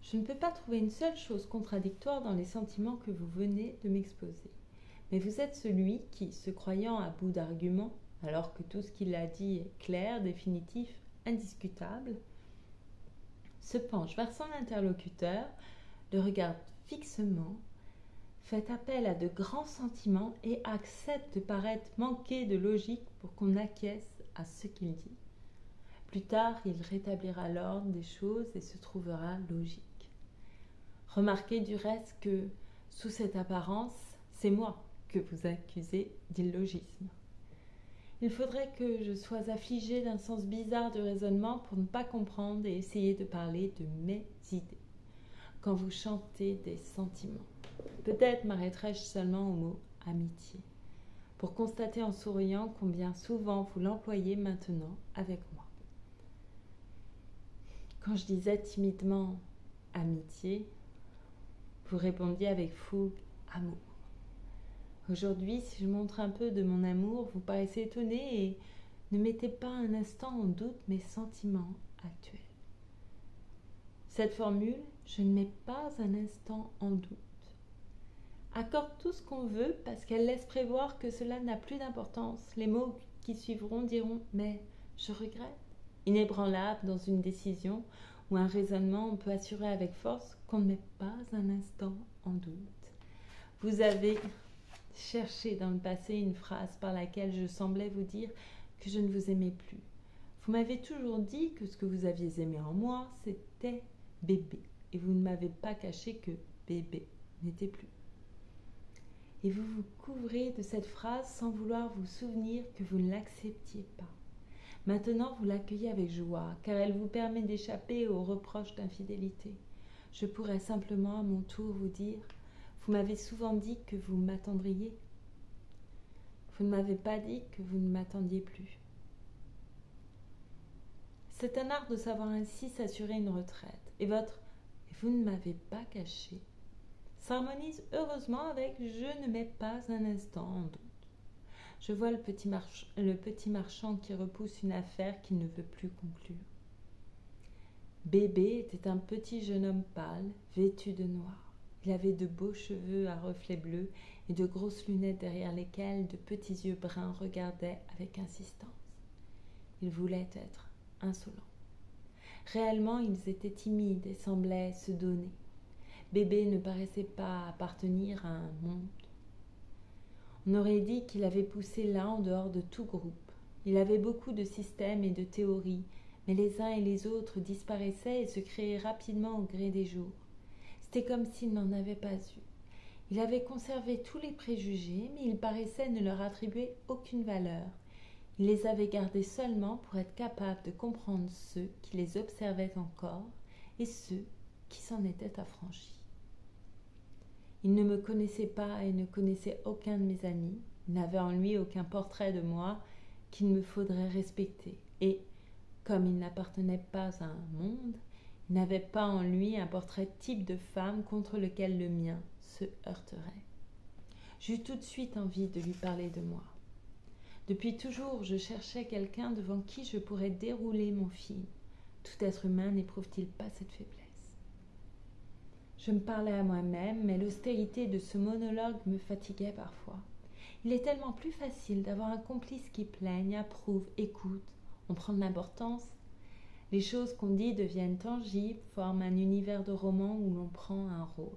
Je ne peux pas trouver une seule chose contradictoire dans les sentiments que vous venez de m'exposer. Mais vous êtes celui qui, se croyant à bout d'arguments, alors que tout ce qu'il a dit est clair, définitif, indiscutable, se penche vers son interlocuteur, le regarde fixement, fait appel à de grands sentiments et accepte de paraître manquer de logique pour qu'on acquiesce à ce qu'il dit. Plus tard, il rétablira l'ordre des choses et se trouvera logique. Remarquez du reste que, sous cette apparence, c'est moi que vous accusez d'illogisme. Il faudrait que je sois affligée d'un sens bizarre de raisonnement pour ne pas comprendre et essayer de parler de mes idées. Quand vous chantez des sentiments, peut-être m'arrêterai-je seulement au mot « amitié » pour constater en souriant combien souvent vous l'employez maintenant avec moi. Quand je disais timidement « amitié », vous répondiez avec fougue « amour ». Aujourd'hui, si je montre un peu de mon amour, vous paraissez étonné et ne mettez pas un instant en doute mes sentiments actuels. Cette formule, je ne mets pas un instant en doute, accorde tout ce qu'on veut parce qu'elle laisse prévoir que cela n'a plus d'importance. Les mots qui suivront diront « mais je regrette ». Inébranlable dans une décision ou un raisonnement, on peut assurer avec force qu'on ne met pas un instant en doute. Vous avez cherché dans le passé une phrase par laquelle je semblais vous dire que je ne vous aimais plus. Vous m'avez toujours dit que ce que vous aviez aimé en moi, c'était bébé. Et vous ne m'avez pas caché que bébé n'était plus. Et vous vous couvrez de cette phrase sans vouloir vous souvenir que vous ne l'acceptiez pas. Maintenant, vous l'accueillez avec joie, car elle vous permet d'échapper aux reproches d'infidélité. Je pourrais simplement à mon tour vous dire « Vous m'avez souvent dit que vous m'attendriez. Vous ne m'avez pas dit que vous ne m'attendiez plus. » C'est un art de savoir ainsi s'assurer une retraite. Et votre « vous ne m'avez pas caché » s'harmonise heureusement avec « je ne mets pas un instant en doute ». Je vois le petit marchand qui repousse une affaire qu'il ne veut plus conclure. Bébé était un petit jeune homme pâle, vêtu de noir. Il avait de beaux cheveux à reflets bleus et de grosses lunettes derrière lesquelles de petits yeux bruns regardaient avec insistance. Il voulait être insolent. Réellement, ils étaient timides et semblaient se donner. Bébé ne paraissait pas appartenir à un monde. On aurait dit qu'il avait poussé là en dehors de tout groupe. Il avait beaucoup de systèmes et de théories, mais les uns et les autres disparaissaient et se créaient rapidement au gré des jours. C'était comme s'il n'en avait pas eu. Il avait conservé tous les préjugés, mais il paraissait ne leur attribuer aucune valeur. Il les avait gardés seulement pour être capable de comprendre ceux qui les observaient encore et ceux qui s'en étaient affranchis. Il ne me connaissait pas et ne connaissait aucun de mes amis. Il n'avait en lui aucun portrait de moi qu'il me faudrait respecter. Et, comme il n'appartenait pas à un monde, il n'avait pas en lui un portrait type de femme contre lequel le mien se heurterait. J'eus tout de suite envie de lui parler de moi. Depuis toujours, je cherchais quelqu'un devant qui je pourrais dérouler mon film. Tout être humain n'éprouve-t-il pas cette faiblesse ? Je me parlais à moi-même, mais l'austérité de ce monologue me fatiguait parfois. Il est tellement plus facile d'avoir un complice qui plaigne, approuve, écoute. On prend de l'importance. Les choses qu'on dit deviennent tangibles, forment un univers de roman où l'on prend un rôle.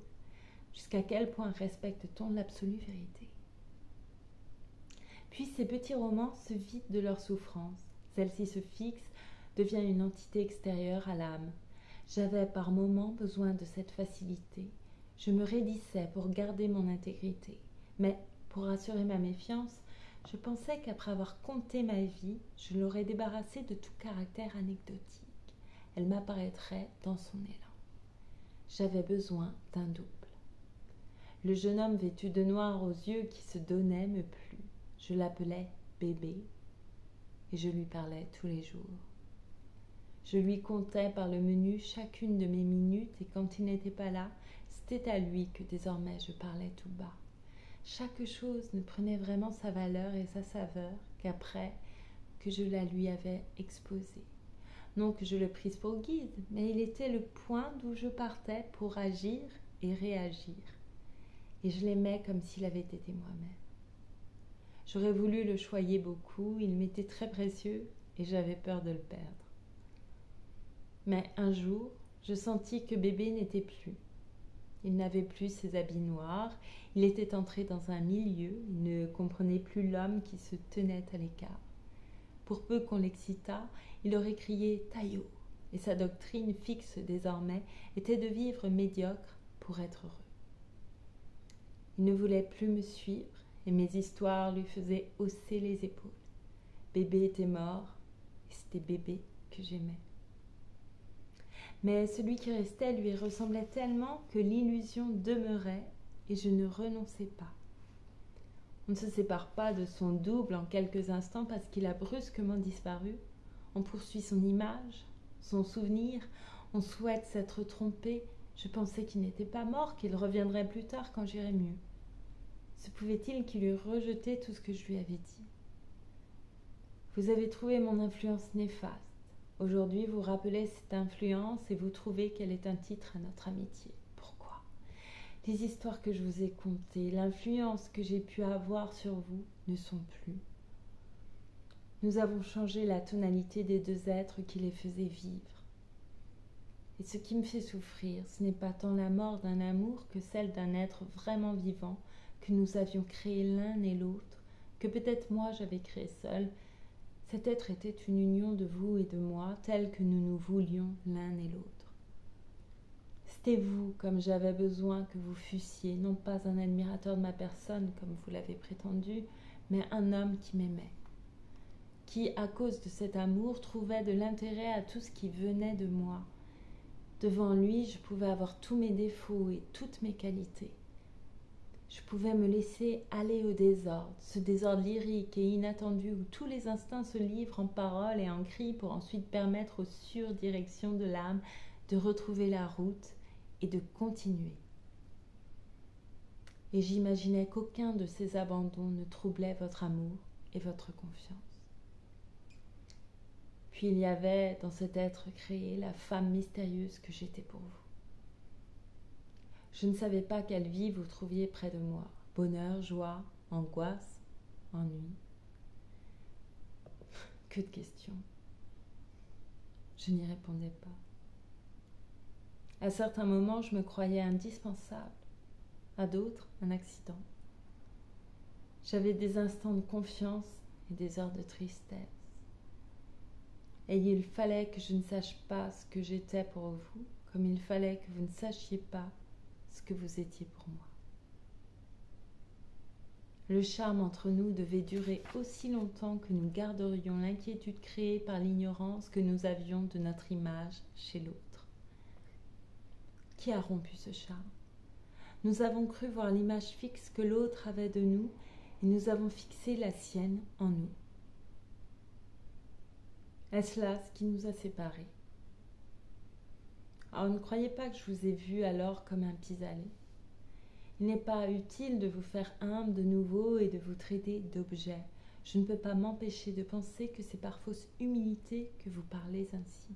Jusqu'à quel point respecte-t-on l'absolue vérité ? Puis ces petits romans se vident de leur souffrance. Celle-ci se fixe, devient une entité extérieure à l'âme. J'avais par moments besoin de cette facilité. Je me raidissais pour garder mon intégrité. Mais, pour assurer ma méfiance, je pensais qu'après avoir compté ma vie, je l'aurais débarrassée de tout caractère anecdotique. elle m'apparaîtrait dans son élan. J'avais besoin d'un double. Le jeune homme vêtu de noir aux yeux qui se donnaient me plut. Je l'appelais bébé et je lui parlais tous les jours. Je lui comptais par le menu chacune de mes minutes et quand il n'était pas là, c'était à lui que désormais je parlais tout bas. Chaque chose ne prenait vraiment sa valeur et sa saveur qu'après que je la lui avais exposée. Non que je le prisse pour guide, mais il était le point d'où je partais pour agir et réagir. Et je l'aimais comme s'il avait été moi-même. J'aurais voulu le choyer beaucoup, il m'était très précieux et j'avais peur de le perdre. Mais un jour, je sentis que bébé n'était plus. Il n'avait plus ses habits noirs, il était entré dans un milieu, il ne comprenait plus l'homme qui se tenait à l'écart. Pour peu qu'on l'excitât, il aurait crié « Taillot !» et sa doctrine fixe désormais était de vivre médiocre pour être heureux. Il ne voulait plus me suivre et mes histoires lui faisaient hausser les épaules. Bébé était mort et c'était bébé que j'aimais. Mais celui qui restait lui ressemblait tellement que l'illusion demeurait et je ne renonçais pas. On ne se sépare pas de son double en quelques instants parce qu'il a brusquement disparu. On poursuit son image, son souvenir, on souhaite s'être trompé. Je pensais qu'il n'était pas mort, qu'il reviendrait plus tard quand j'irais mieux. Se pouvait-il qu'il eût rejeté tout ce que je lui avais dit ? Vous avez trouvé mon influence néfaste. Aujourd'hui, vous rappelez cette influence et vous trouvez qu'elle est un titre à notre amitié. Pourquoi ? Les histoires que je vous ai contées, l'influence que j'ai pu avoir sur vous ne sont plus. Nous avons changé la tonalité des deux êtres qui les faisaient vivre. Et ce qui me fait souffrir, ce n'est pas tant la mort d'un amour que celle d'un être vraiment vivant que nous avions créé l'un et l'autre, que peut-être moi j'avais créé seul. Cet être était une union de vous et de moi, telle que nous nous voulions l'un et l'autre. C'était vous comme j'avais besoin que vous fussiez, non pas un admirateur de ma personne comme vous l'avez prétendu, mais un homme qui m'aimait, qui, à cause de cet amour, trouvait de l'intérêt à tout ce qui venait de moi. Devant lui, je pouvais avoir tous mes défauts et toutes mes qualités. Je pouvais me laisser aller au désordre, ce désordre lyrique et inattendu où tous les instincts se livrent en paroles et en cris pour ensuite permettre aux surdirections de l'âme de retrouver la route et de continuer. Et j'imaginais qu'aucun de ces abandons ne troublait votre amour et votre confiance. Puis il y avait dans cet être créé la femme mystérieuse que j'étais pour vous. Je ne savais pas quelle vie vous trouviez près de moi. Bonheur, joie, angoisse, ennui. Que de questions. Je n'y répondais pas. À certains moments, je me croyais indispensable. À d'autres, un accident. J'avais des instants de confiance et des heures de tristesse. Et il fallait que je ne sache pas ce que j'étais pour vous, comme il fallait que vous ne sachiez pas ce que vous étiez pour moi. Le charme entre nous devait durer aussi longtemps que nous garderions l'inquiétude créée par l'ignorance que nous avions de notre image chez l'autre. Qui a rompu ce charme ? Nous avons cru voir l'image fixe que l'autre avait de nous et nous avons fixé la sienne en nous. Est-ce là ce qui nous a séparés ? Alors, ne croyez pas que je vous ai vu alors comme un pis-aller. Il n'est pas utile de vous faire humble de nouveau et de vous traiter d'objet. Je ne peux pas m'empêcher de penser que c'est par fausse humilité que vous parlez ainsi.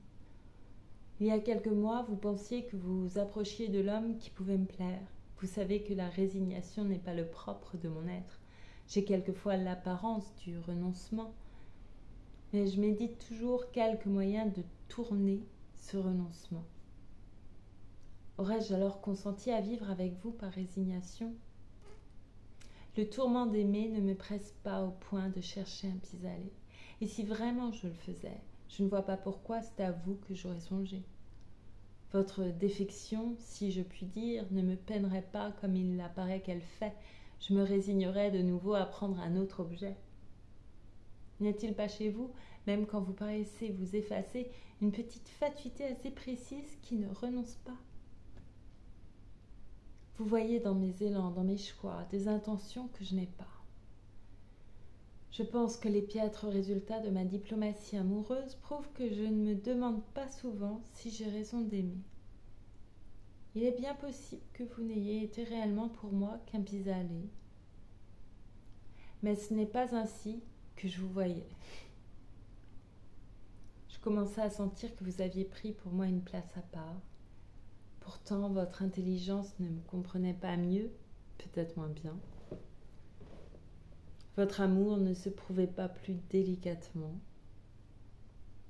Il y a quelques mois, vous pensiez que vous vous approchiez de l'homme qui pouvait me plaire. Vous savez que la résignation n'est pas le propre de mon être. J'ai quelquefois l'apparence du renoncement. Mais je médite toujours quelques moyens de tourner ce renoncement. Aurais-je alors consenti à vivre avec vous par résignation ? Le tourment d'aimer ne me presse pas au point de chercher un pis-aller. Et si vraiment je le faisais, je ne vois pas pourquoi c'est à vous que j'aurais songé. Votre défection, si je puis dire, ne me peinerait pas comme il apparaît qu'elle fait. Je me résignerais de nouveau à prendre un autre objet. N'y a-t-il pas chez vous, même quand vous paraissez vous effacer, une petite fatuité assez précise qui ne renonce pas? Vous voyez dans mes élans, dans mes choix, des intentions que je n'ai pas. Je pense que les piètres résultats de ma diplomatie amoureuse prouvent que je ne me demande pas souvent si j'ai raison d'aimer. Il est bien possible que vous n'ayez été réellement pour moi qu'un pis-aller. Mais ce n'est pas ainsi que je vous voyais. Je commençais à sentir que vous aviez pris pour moi une place à part. Pourtant, votre intelligence ne me comprenait pas mieux, peut-être moins bien. Votre amour ne se prouvait pas plus délicatement.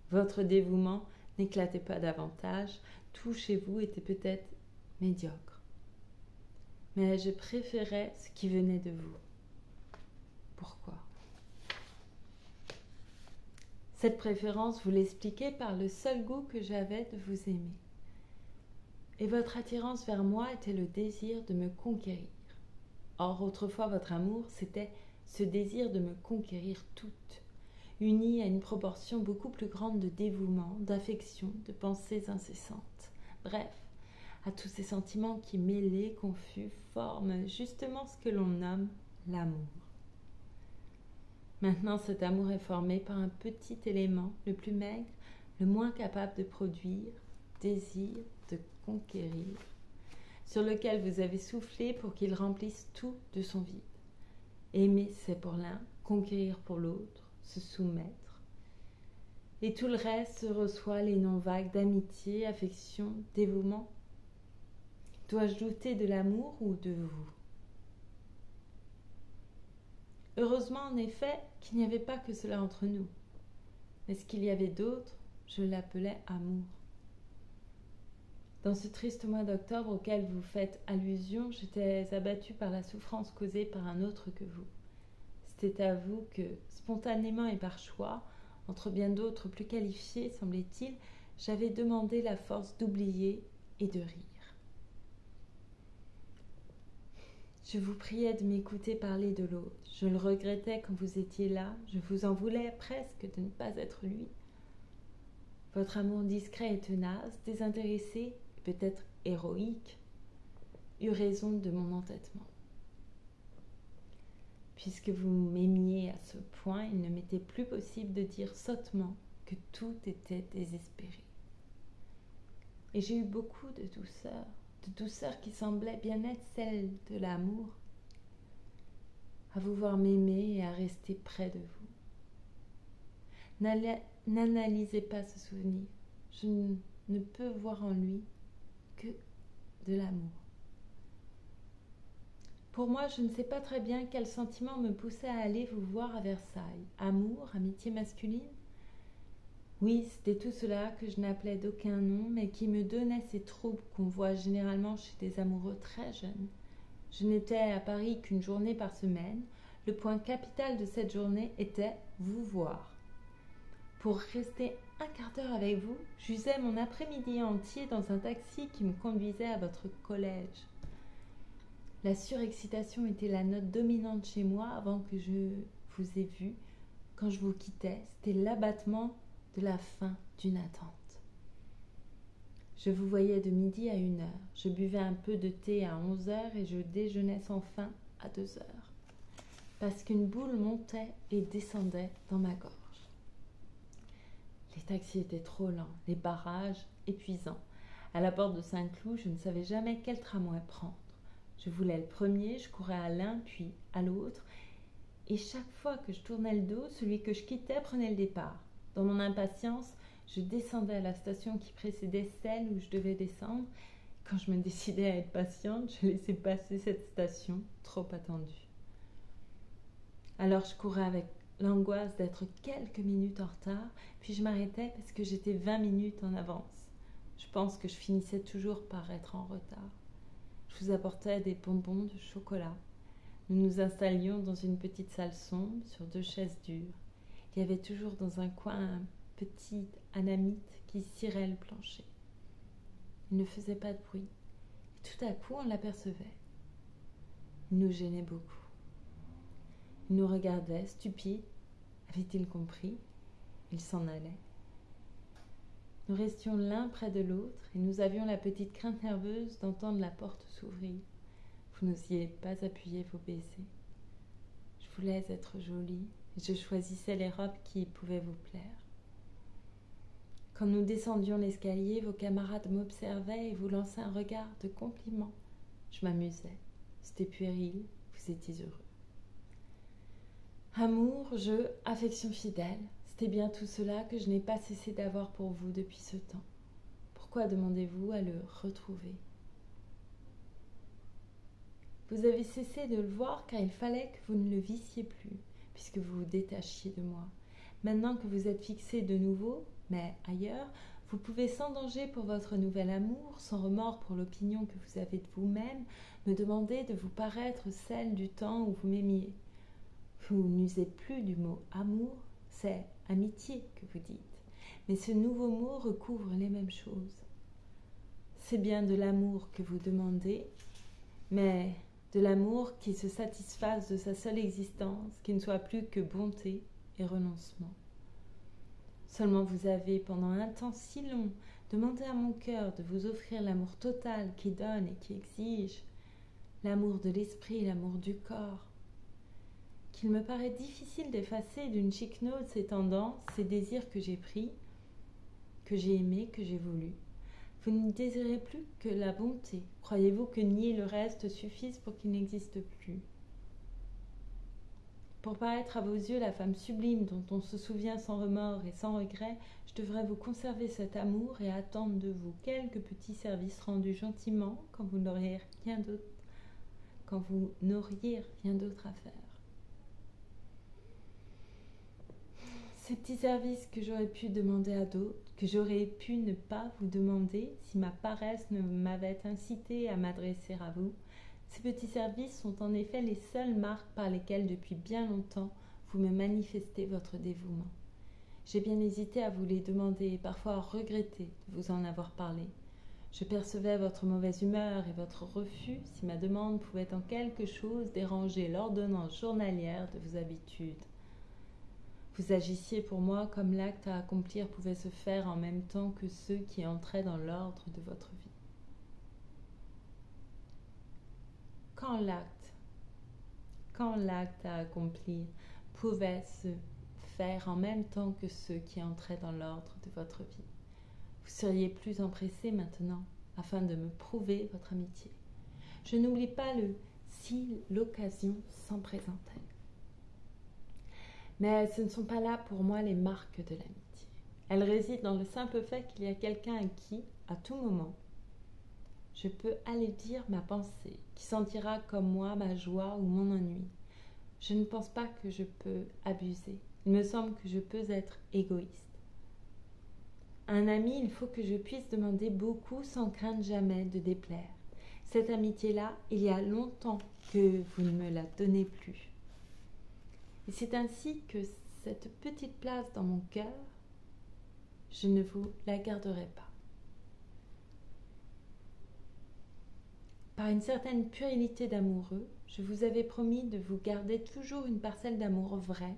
Votre dévouement n'éclatait pas davantage. Tout chez vous était peut-être médiocre. Mais je préférais ce qui venait de vous. Pourquoi ? Cette préférence, vous l'expliquez par le seul goût que j'avais de vous aimer. Et votre attirance vers moi était le désir de me conquérir. Or, autrefois, votre amour, c'était ce désir de me conquérir toute, uni à une proportion beaucoup plus grande de dévouement, d'affection, de pensées incessantes. Bref, à tous ces sentiments qui, mêlés, confus, forment justement ce que l'on nomme l'amour. Maintenant, cet amour est formé par un petit élément, le plus maigre, le moins capable de produire, désir de conquérir, sur lequel vous avez soufflé pour qu'il remplisse tout de son vide. Aimer, c'est pour l'un, conquérir pour l'autre, se soumettre. Et tout le reste reçoit les noms vagues d'amitié, affection, dévouement. Dois-je douter de l'amour ou de vous ? Heureusement, en effet, qu'il n'y avait pas que cela entre nous. Mais ce qu'il y avait d'autre, je l'appelais amour. Dans ce triste mois d'octobre auquel vous faites allusion, j'étais abattue par la souffrance causée par un autre que vous. C'était à vous que, spontanément et par choix, entre bien d'autres plus qualifiés, semblait-il, j'avais demandé la force d'oublier et de rire. Je vous priais de m'écouter parler de l'autre. Je le regrettais quand vous étiez là. Je vous en voulais presque de ne pas être lui. Votre amour discret et tenace, désintéressé, et peut-être héroïque, eut raison de mon entêtement. Puisque vous m'aimiez à ce point, il ne m'était plus possible de dire sottement que tout était désespéré. Et j'ai eu beaucoup de douceur qui semblait bien être celle de l'amour, à vous voir m'aimer et à rester près de vous. N'analysez pas ce souvenir. Je ne peux voir en lui que de l'amour. Pour moi, je ne sais pas très bien quel sentiment me poussait à aller vous voir à Versailles. Amour, amitié masculine ? Oui, c'était tout cela que je n'appelais d'aucun nom, mais qui me donnait ces troubles qu'on voit généralement chez des amoureux très jeunes. Je n'étais à Paris qu'une journée par semaine. Le point capital de cette journée était vous voir. Pour rester un quart d'heure avec vous, j'usais mon après-midi entier dans un taxi qui me conduisait à votre collège. La surexcitation était la note dominante chez moi avant que je vous ai vu. Quand je vous quittais, c'était l'abattement de la fin d'une attente. Je vous voyais de midi à 1h. Je buvais un peu de thé à 11h et je déjeunais sans faim à 2h. Parce qu'une boule montait et descendait dans ma gorge. Les taxis étaient trop lents, les barrages épuisants. À la porte de Saint-Cloud, je ne savais jamais quel tramway prendre. Je voulais le premier, je courais à l'un, puis à l'autre. Et chaque fois que je tournais le dos, celui que je quittais prenait le départ. Dans mon impatience, je descendais à la station qui précédait celle où je devais descendre. Quand je me décidais à être patiente, je laissais passer cette station trop attendue. Alors je courais avec l'angoisse d'être quelques minutes en retard, puis je m'arrêtais parce que j'étais 20 minutes en avance. Je pense que je finissais toujours par être en retard. Je vous apportais des bonbons de chocolat. Nous nous installions dans une petite salle sombre sur 2 chaises dures. Il y avait toujours dans un coin un petit anamite qui cirait le plancher. Il ne faisait pas de bruit. Et tout à coup, on l'apercevait. Il nous gênait beaucoup. Il nous regardait, stupide, Avait-il compris? Il s'en allait. Nous restions l'un près de l'autre et nous avions la petite crainte nerveuse d'entendre la porte s'ouvrir. Vous n'osiez pas appuyer vos baisers. Je voulais être jolie et je choisissais les robes qui pouvaient vous plaire. Quand nous descendions l'escalier, vos camarades m'observaient et vous lançaient un regard de compliment. Je m'amusais. C'était puéril, vous étiez heureux. Amour, jeu, affection fidèle, c'était bien tout cela que je n'ai pas cessé d'avoir pour vous depuis ce temps. Pourquoi demandez-vous à le retrouver? Vous avez cessé de le voir car il fallait que vous ne le vissiez plus, puisque vous vous détachiez de moi. Maintenant que vous êtes fixé de nouveau, mais ailleurs, vous pouvez sans danger pour votre nouvel amour, sans remords pour l'opinion que vous avez de vous-même, me demander de vous paraître celle du temps où vous m'aimiez. Vous n'usez plus du mot amour, c'est amitié que vous dites, mais ce nouveau mot recouvre les mêmes choses. C'est bien de l'amour que vous demandez, mais de l'amour qui se satisfasse de sa seule existence, qui ne soit plus que bonté et renoncement. Seulement vous avez, pendant un temps si long, demandé à mon cœur de vous offrir l'amour total qui donne et qui exige, l'amour de l'esprit, l'amour du corps, qu'il me paraît difficile d'effacer d'une chiquenaude ces tendances, ces désirs que j'ai pris, que j'ai aimés, que j'ai voulu. Vous ne désirez plus que la bonté. Croyez-vous que nier le reste suffise pour qu'il n'existe plus? Pour paraître à vos yeux la femme sublime dont on se souvient sans remords et sans regret, je devrais vous conserver cet amour et attendre de vous quelques petits services rendus gentiment quand vous n'auriez rien d'autre à faire. Ces petits services que j'aurais pu demander à d'autres, que j'aurais pu ne pas vous demander si ma paresse ne m'avait incité à m'adresser à vous, ces petits services sont en effet les seules marques par lesquelles depuis bien longtemps vous me manifestez votre dévouement. J'ai bien hésité à vous les demander et parfois regretté de vous en avoir parlé. Je percevais votre mauvaise humeur et votre refus si ma demande pouvait en quelque chose déranger l'ordonnance journalière de vos habitudes. Vous agissiez pour moi comme l'acte à accomplir pouvait se faire en même temps que ceux qui entraient dans l'ordre de votre vie. Quand l'acte à accomplir pouvait se faire en même temps que ceux qui entraient dans l'ordre de votre vie, vous seriez plus empressé maintenant afin de me prouver votre amitié. Je n'oublie pas si l'occasion s'en présentait. Mais ce ne sont pas là pour moi les marques de l'amitié. Elles résident dans le simple fait qu'il y a quelqu'un à qui, à tout moment, je peux aller dire ma pensée, qui sentira comme moi ma joie ou mon ennui. Je ne pense pas que je peux abuser. Il me semble que je peux être égoïste. À un ami, il faut que je puisse demander beaucoup sans craindre jamais de déplaire. Cette amitié-là, il y a longtemps que vous ne me la donnez plus. Et c'est ainsi que cette petite place dans mon cœur, je ne vous la garderai pas. Par une certaine puérilité d'amoureux, je vous avais promis de vous garder toujours une parcelle d'amour vrai,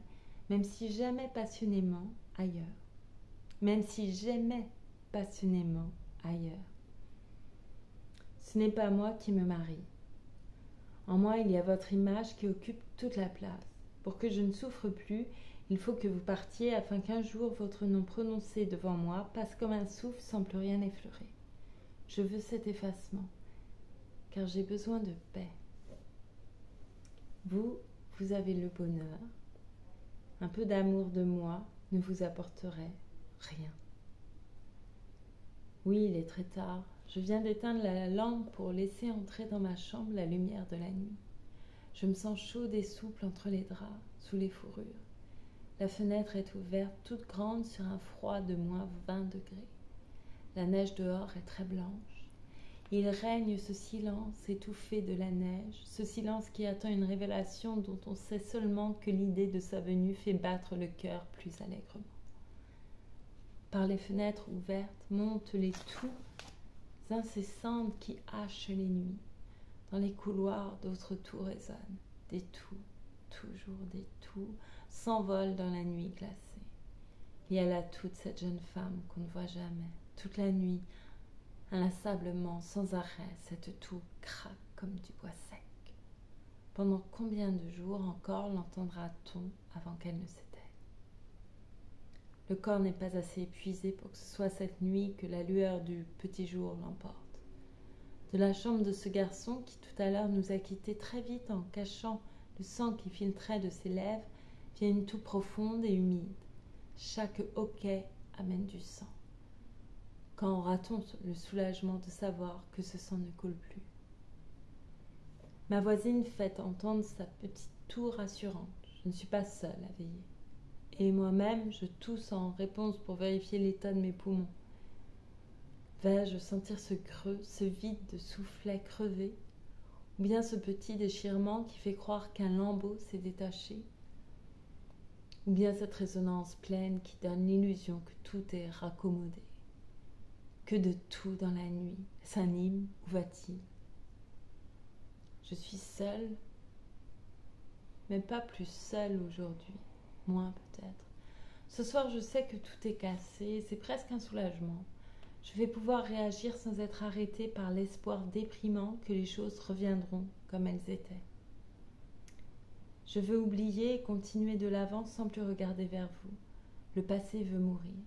même si j'aimais passionnément ailleurs. Même si j'aimais passionnément ailleurs. Ce n'est pas moi qui me marie. En moi, il y a votre image qui occupe toute la place. Pour que je ne souffre plus, il faut que vous partiez afin qu'un jour votre nom prononcé devant moi passe comme un souffle sans plus rien effleurer. Je veux cet effacement, car j'ai besoin de paix. Vous avez le bonheur. Un peu d'amour de moi ne vous apporterait rien. Oui, il est très tard. Je viens d'éteindre la lampe pour laisser entrer dans ma chambre la lumière de la nuit. Je me sens chaude et souple entre les draps, sous les fourrures. La fenêtre est ouverte, toute grande, sur un froid de moins 20 degrés. La neige dehors est très blanche. Il règne ce silence étouffé de la neige, ce silence qui attend une révélation dont on sait seulement que l'idée de sa venue fait battre le cœur plus allègrement. Par les fenêtres ouvertes montent les toux incessantes qui hachent les nuits. Dans les couloirs, d'autres toux résonnent, des toux toujours des toux, s'envole dans la nuit glacée. Il y a là toute cette jeune femme qu'on ne voit jamais. Toute la nuit, inlassablement, sans arrêt, cette toux craque comme du bois sec. Pendant combien de jours encore l'entendra-t-on avant qu'elle ne s'éteigne? Le corps n'est pas assez épuisé pour que ce soit cette nuit que la lueur du petit jour l'emporte. De la chambre de ce garçon qui tout à l'heure nous a quittés très vite en cachant le sang qui filtrait de ses lèvres vient une toux profonde et humide. Chaque hoquet amène du sang. Quand aura-t-on le soulagement de savoir que ce sang ne coule plus? Ma voisine fait entendre sa petite toux rassurante. Je ne suis pas seule à veiller. Et moi-même, je tousse en réponse pour vérifier l'état de mes poumons. Vais-je sentir ce creux, ce vide de soufflet crevé, ou bien ce petit déchirement qui fait croire qu'un lambeau s'est détaché, ou bien cette résonance pleine qui donne l'illusion que tout est raccommodé? Que de tout dans la nuit, s'anime ou va-t-il? Je suis seule, mais pas plus seule aujourd'hui, moins peut-être. Ce soir, je sais que tout est cassé, c'est presque un soulagement. Je vais pouvoir réagir sans être arrêtée par l'espoir déprimant que les choses reviendront comme elles étaient. Je veux oublier et continuer de l'avant sans plus regarder vers vous. Le passé veut mourir.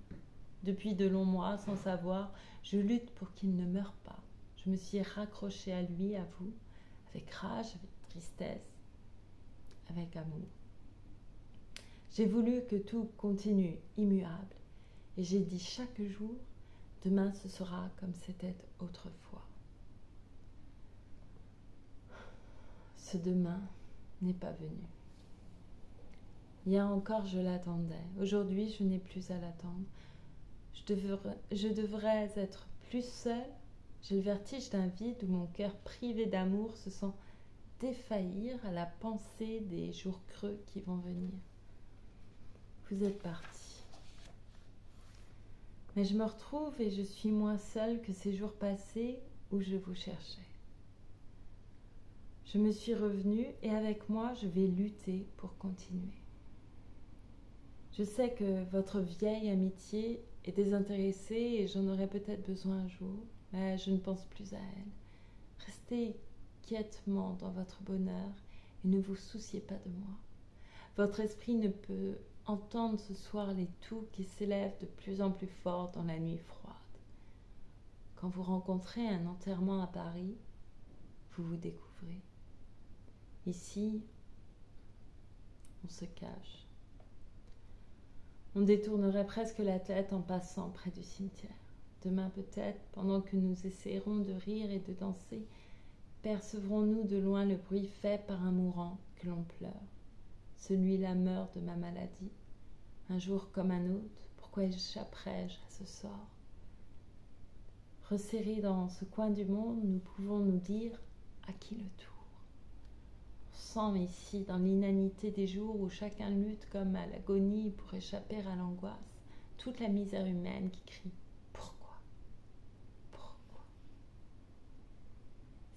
Depuis de longs mois, sans savoir, je lutte pour qu'il ne meure pas. Je me suis raccrochée à lui, à vous, avec rage, avec tristesse, avec amour. J'ai voulu que tout continue immuable, et j'ai dit chaque jour, demain ce sera comme c'était autrefois. Ce demain n'est pas venu. Hier encore je l'attendais, aujourd'hui je n'ai plus à l'attendre. Je devrais être plus seule. J'ai le vertige d'un vide où mon cœur privé d'amour se sent défaillir à la pensée des jours creux qui vont venir. Vous êtes partis. Mais je me retrouve et je suis moins seule que ces jours passés où je vous cherchais. Je me suis revenue et avec moi je vais lutter pour continuer. Je sais que votre vieille amitié est désintéressée et j'en aurai peut-être besoin un jour, mais je ne pense plus à elle. Restez quiètement dans votre bonheur et ne vous souciez pas de moi. Votre esprit ne peut entendre ce soir les toux qui s'élèvent de plus en plus fort dans la nuit froide. Quand vous rencontrez un enterrement à Paris, vous vous découvrez. Ici, on se cache. On détournerait presque la tête en passant près du cimetière. Demain peut-être, pendant que nous essayerons de rire et de danser, percevrons-nous de loin le bruit fait par un mourant que l'on pleure. Celui-là meurt de ma maladie. Un jour comme un autre, pourquoi échapperais-je à ce sort? Resserrés dans ce coin du monde, nous pouvons nous dire à qui le tour? On sent ici, dans l'inanité des jours où chacun lutte comme à l'agonie pour échapper à l'angoisse, toute la misère humaine qui crie « Pourquoi? Pourquoi ?»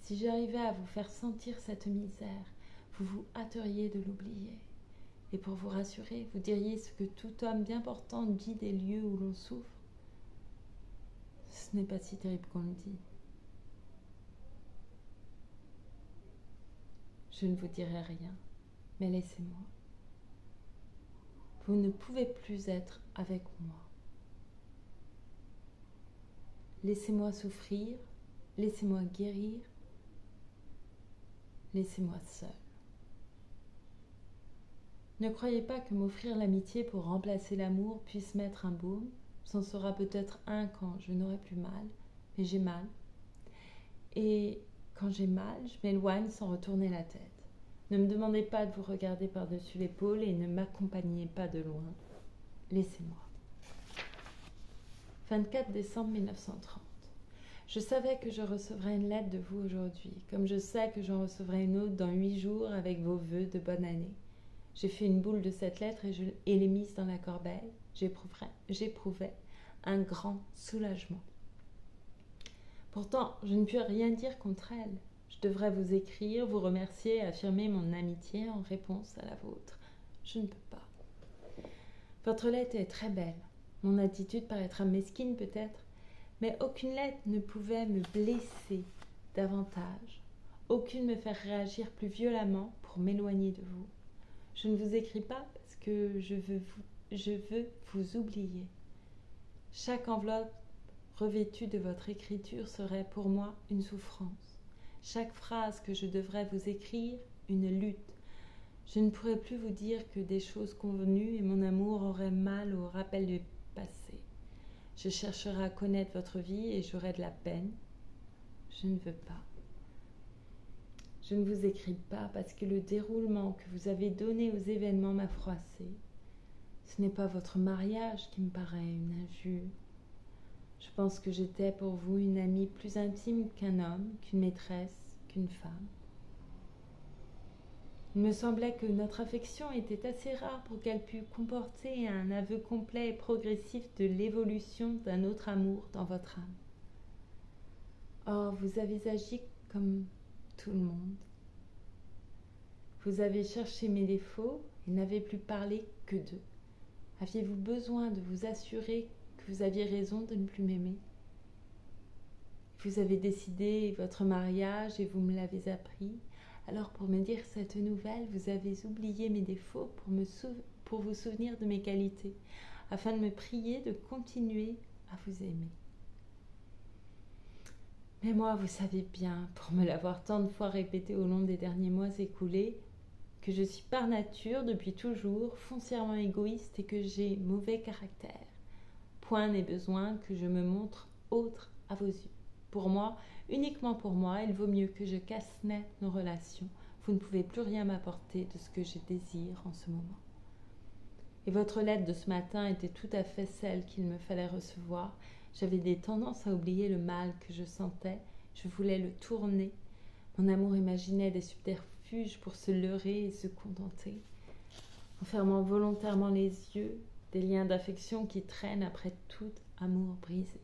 Si j'arrivais à vous faire sentir cette misère, vous vous hâteriez de l'oublier. Et pour vous rassurer, vous diriez ce que tout homme bien portant dit des lieux où l'on souffre. Ce n'est pas si terrible qu'on le dit. Je ne vous dirai rien, mais laissez-moi. Vous ne pouvez plus être avec moi. Laissez-moi souffrir, laissez-moi guérir, laissez-moi seul. Ne croyez pas que m'offrir l'amitié pour remplacer l'amour puisse mettre un baume. C'en sera peut-être un quand je n'aurai plus mal, mais j'ai mal. Et quand j'ai mal, je m'éloigne sans retourner la tête. Ne me demandez pas de vous regarder par-dessus l'épaule et ne m'accompagnez pas de loin. Laissez-moi. 24 décembre 1930. Je savais que je recevrais une lettre de vous aujourd'hui, comme je sais que j'en recevrai une autre dans 8 jours avec vos vœux de bonne année. J'ai fait une boule de cette lettre et l'ai mise dans la corbeille. J'éprouvais un grand soulagement. Pourtant, je ne puis rien dire contre elle. Je devrais vous écrire, vous remercier et affirmer mon amitié en réponse à la vôtre. Je ne peux pas. Votre lettre est très belle. Mon attitude paraîtra mesquine peut-être, mais aucune lettre ne pouvait me blesser davantage, aucune me faire réagir plus violemment pour m'éloigner de vous. Je ne vous écris pas parce que je veux vous oublier. Chaque enveloppe revêtue de votre écriture serait pour moi une souffrance. Chaque phrase que je devrais vous écrire, une lutte. Je ne pourrais plus vous dire que des choses convenues et mon amour aurait mal au rappel du passé. Je chercherai à connaître votre vie et j'aurai de la peine. Je ne veux pas. Je ne vous écris pas parce que le déroulement que vous avez donné aux événements m'a froissé. Ce n'est pas votre mariage qui me paraît une injure. Je pense que j'étais pour vous une amie plus intime qu'un homme, qu'une maîtresse, qu'une femme. Il me semblait que notre affection était assez rare pour qu'elle pût comporter un aveu complet et progressif de l'évolution d'un autre amour dans votre âme. Or, vous avez agi comme tout le monde. Vous avez cherché mes défauts et n'avez plus parlé que d'eux. Aviez-vous besoin de vous assurer que vous aviez raison de ne plus m'aimer? Vous avez décidé votre mariage et vous me l'avez appris. Alors pour me dire cette nouvelle, vous avez oublié mes défauts pour vous souvenir de mes qualités, afin de me prier de continuer à vous aimer. Mais moi, vous savez bien, pour me l'avoir tant de fois répété au long des derniers mois écoulés, que je suis par nature, depuis toujours, foncièrement égoïste et que j'ai mauvais caractère. Point n'est besoin que je me montre autre à vos yeux. Pour moi, uniquement pour moi, il vaut mieux que je casse net nos relations. Vous ne pouvez plus rien m'apporter de ce que je désire en ce moment. Et votre lettre de ce matin était tout à fait celle qu'il me fallait recevoir. J'avais des tendances à oublier le mal que je sentais. Je voulais le tourner. Mon amour imaginait des subterfuges pour se leurrer et se contenter. En fermant volontairement les yeux, des liens d'affection qui traînent après tout amour brisé.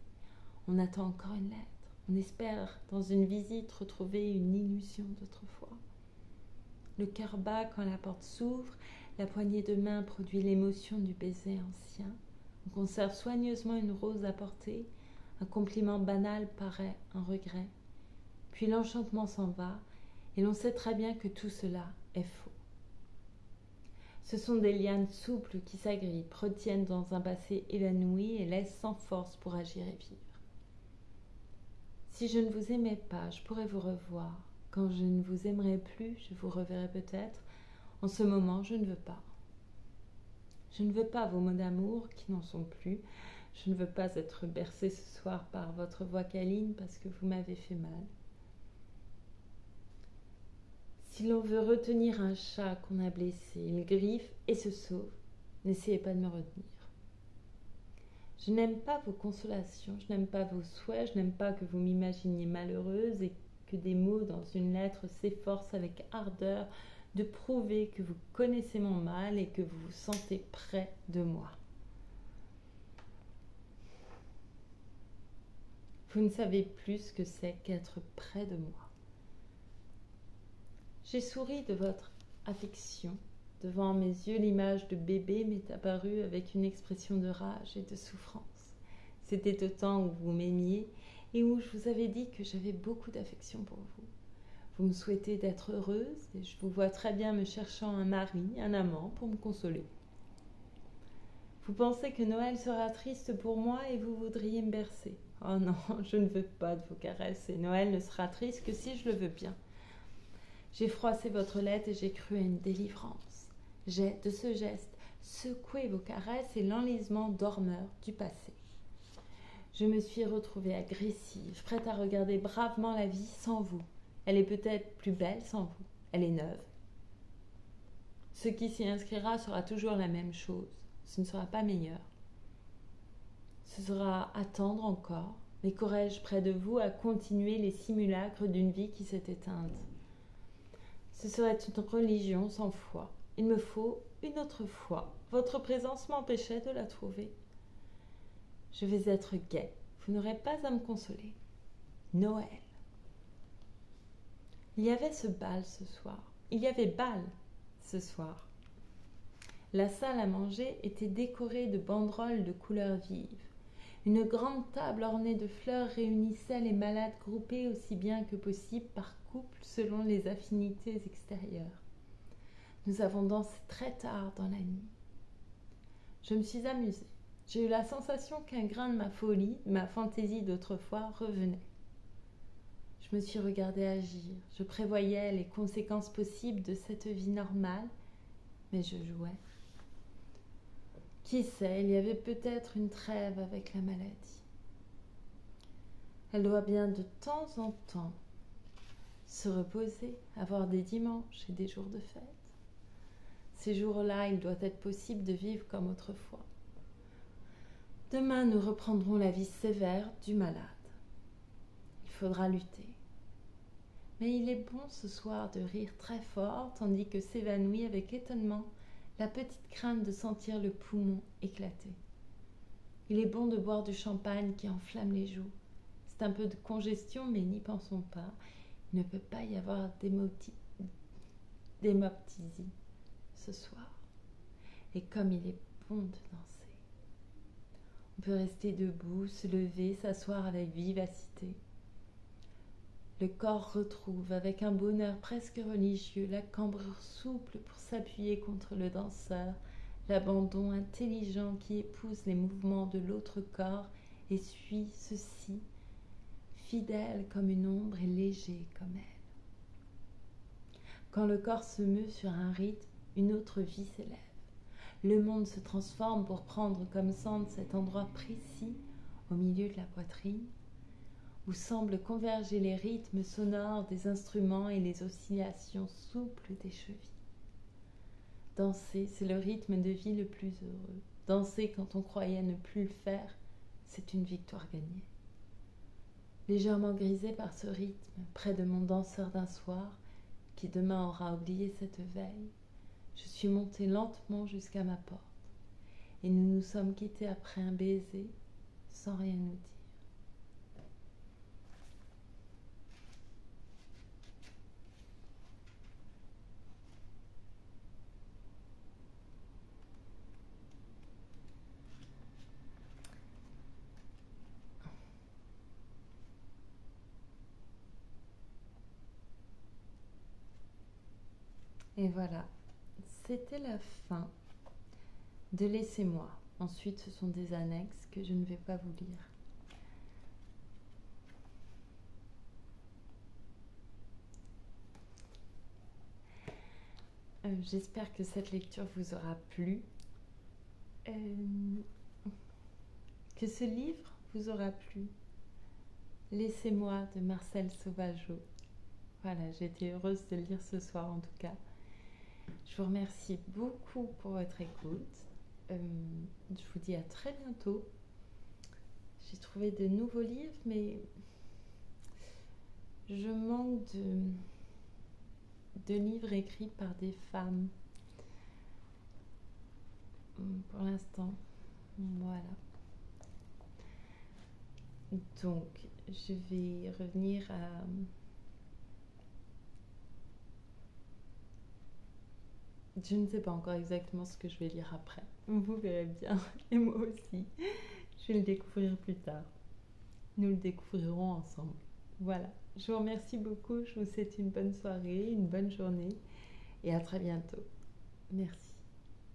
On attend encore une lettre. On espère, dans une visite, retrouver une illusion d'autrefois. Le cœur bat quand la porte s'ouvre, la poignée de main produit l'émotion du baiser ancien. On conserve soigneusement une rose à porter, un compliment banal paraît un regret. Puis l'enchantement s'en va, et l'on sait très bien que tout cela est faux. Ce sont des lianes souples qui s'agrippent, retiennent dans un passé évanoui et laissent sans force pour agir et vivre. Si je ne vous aimais pas, je pourrais vous revoir. Quand je ne vous aimerai plus, je vous reverrai peut-être. En ce moment, je ne veux pas. Je ne veux pas vos mots d'amour qui n'en sont plus. Je ne veux pas être bercée ce soir par votre voix câline parce que vous m'avez fait mal. Si l'on veut retenir un chat qu'on a blessé, il griffe et se sauve. N'essayez pas de me retenir. Je n'aime pas vos consolations, je n'aime pas vos souhaits, je n'aime pas que vous m'imaginiez malheureuse et que des mots dans une lettre s'efforcent avec ardeur de prouver que vous connaissez mon mal et que vous vous sentez près de moi. Vous ne savez plus ce que c'est qu'être près de moi. J'ai souri de votre affection. Devant mes yeux, l'image de bébé m'est apparue avec une expression de rage et de souffrance. C'était au temps où vous m'aimiez et où je vous avais dit que j'avais beaucoup d'affection pour vous. Vous me souhaitez d'être heureuse et je vous vois très bien me cherchant un mari, un amant pour me consoler. Vous pensez que Noël sera triste pour moi et vous voudriez me bercer. Oh non, je ne veux pas de vos caresses et Noël ne sera triste que si je le veux bien. J'ai froissé votre lettre et j'ai cru à une délivrance. J'ai, de ce geste, secoué vos caresses et l'enlisement dormeur du passé. Je me suis retrouvée agressive, prête à regarder bravement la vie sans vous. Elle est peut-être plus belle sans vous. Elle est neuve. Ce qui s'y inscrira sera toujours la même chose. Ce ne sera pas meilleur. Ce sera attendre encore, mais qu'aurais-je près de vous à continuer les simulacres d'une vie qui s'est éteinte? Ce serait une religion sans foi. Il me faut une autre foi. Votre présence m'empêchait de la trouver. Je vais être gaie. Vous n'aurez pas à me consoler. Noël. Il y avait ce bal ce soir. Il y avait bal ce soir. La salle à manger était décorée de banderoles de couleurs vives. Une grande table ornée de fleurs réunissait les malades groupés aussi bien que possible par couple selon les affinités extérieures. Nous avons dansé très tard dans la nuit. Je me suis amusée. J'ai eu la sensation qu'un grain de ma folie, de ma fantaisie d'autrefois, revenait. Je me suis regardée agir. Je prévoyais les conséquences possibles de cette vie normale, mais je jouais. Qui sait, il y avait peut-être une trêve avec la maladie. Elle doit bien de temps en temps se reposer, avoir des dimanches et des jours de fête. Ces jours-là, il doit être possible de vivre comme autrefois. Demain, nous reprendrons la vie sévère du malade. Il faudra lutter. Mais il est bon ce soir de rire très fort, tandis que s'évanouit avec étonnement la petite crainte de sentir le poumon éclater. Il est bon de boire du champagne qui enflamme les joues. C'est un peu de congestion, mais n'y pensons pas. Il ne peut pas y avoir d'hémoptysie ce soir. Et comme il est bon de danser. On peut rester debout, se lever, s'asseoir avec vivacité. Le corps retrouve, avec un bonheur presque religieux, la cambrure souple pour s'appuyer contre le danseur, l'abandon intelligent qui épouse les mouvements de l'autre corps et suit ceux-ci, fidèle comme une ombre et léger comme elle. Quand le corps se meut sur un rythme, une autre vie s'élève. Le monde se transforme pour prendre comme centre cet endroit précis, au milieu de la poitrine, où semblent converger les rythmes sonores des instruments et les oscillations souples des chevilles. Danser, c'est le rythme de vie le plus heureux. Danser quand on croyait ne plus le faire, c'est une victoire gagnée. Légèrement grisée par ce rythme, près de mon danseur d'un soir, qui demain aura oublié cette veille, je suis montée lentement jusqu'à ma porte, et nous nous sommes quittés après un baiser, sans rien nous dire. Et voilà, c'était la fin de Laissez-moi. Ensuite, ce sont des annexes que je ne vais pas vous lire. J'espère que cette lecture vous aura plu, que ce livre vous aura plu. Laissez-moi de Marcel Sauvageau. Voilà, j'ai été heureuse de le lire ce soir en tout cas. Je vous remercie beaucoup pour votre écoute. Je vous dis à très bientôt. J'ai trouvé de nouveaux livres, mais je manque de livres écrits par des femmes. Pour l'instant, voilà. Donc, je vais revenir à... Je ne sais pas encore exactement ce que je vais lire après. Vous verrez bien. Et moi aussi. Je vais le découvrir plus tard. Nous le découvrirons ensemble. Voilà. Je vous remercie beaucoup. Je vous souhaite une bonne soirée, une bonne journée. Et à très bientôt. Merci.